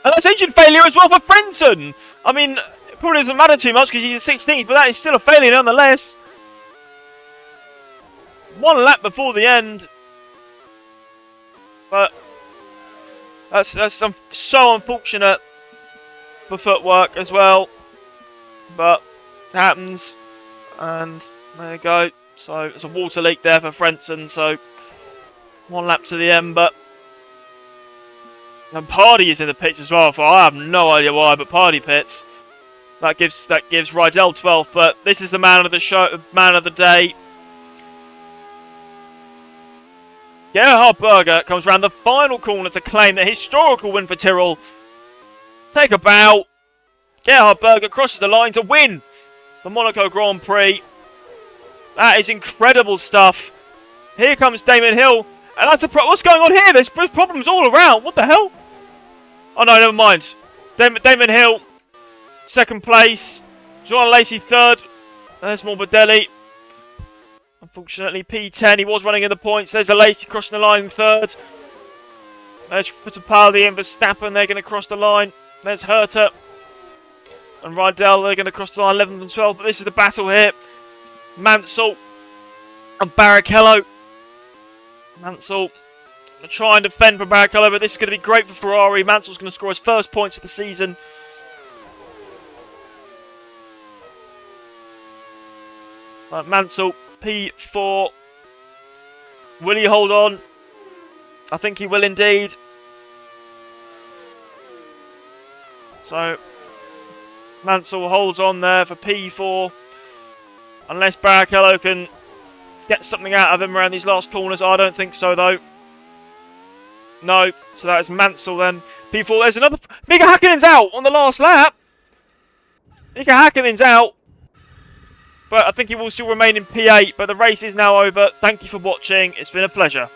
And that's engine failure as well for Frentzen. I mean, it probably doesn't matter too much because he's a 16th, but that is still a failure nonetheless. 1 lap before the end. But that's so unfortunate for footwork as well. But it happens. And there you go. So it's a water leak there for Frentzen. So 1 lap to the end. But and Pardy is in the pits as well. I have no idea why, but Pardy pits. That gives Rydell 12th. But this is the man of the show, man of the day. Gerhard Berger comes round the final corner to claim the historical win for Tyrrell. Take a bow. Gerhard Berger crosses the line to win the Monaco Grand Prix. That is incredible stuff. Here comes Damon Hill. And that's what's going on here? There's problems all around. What the hell? Oh no, never mind. Damon Hill, 2nd place. John Alesi 3rd. There's Morbidelli. Unfortunately, P10, he was running in the points. There's Alesi crossing the line in 3rd. There's Fittipaldi and Verstappen. They're going to cross the line. There's Herta and Rydell. They're going to cross the line 11th and 12th. But this is the battle here. Mansell and Barrichello. Mansell going to try and defend for Barrichello, but this is going to be great for Ferrari. Mansell's going to score his first points of the season. Mansell, P4. Will he hold on? I think he will indeed. So, Mansell holds on there for P4. Unless Barrichello can get something out of him around these last corners. I don't think so, though. No. So that is Mansell then. P4. There's another... Mika Häkkinen's out on the last lap. Mika Häkkinen's out. But I think he will still remain in P8. But the race is now over. Thank you for watching. It's been a pleasure.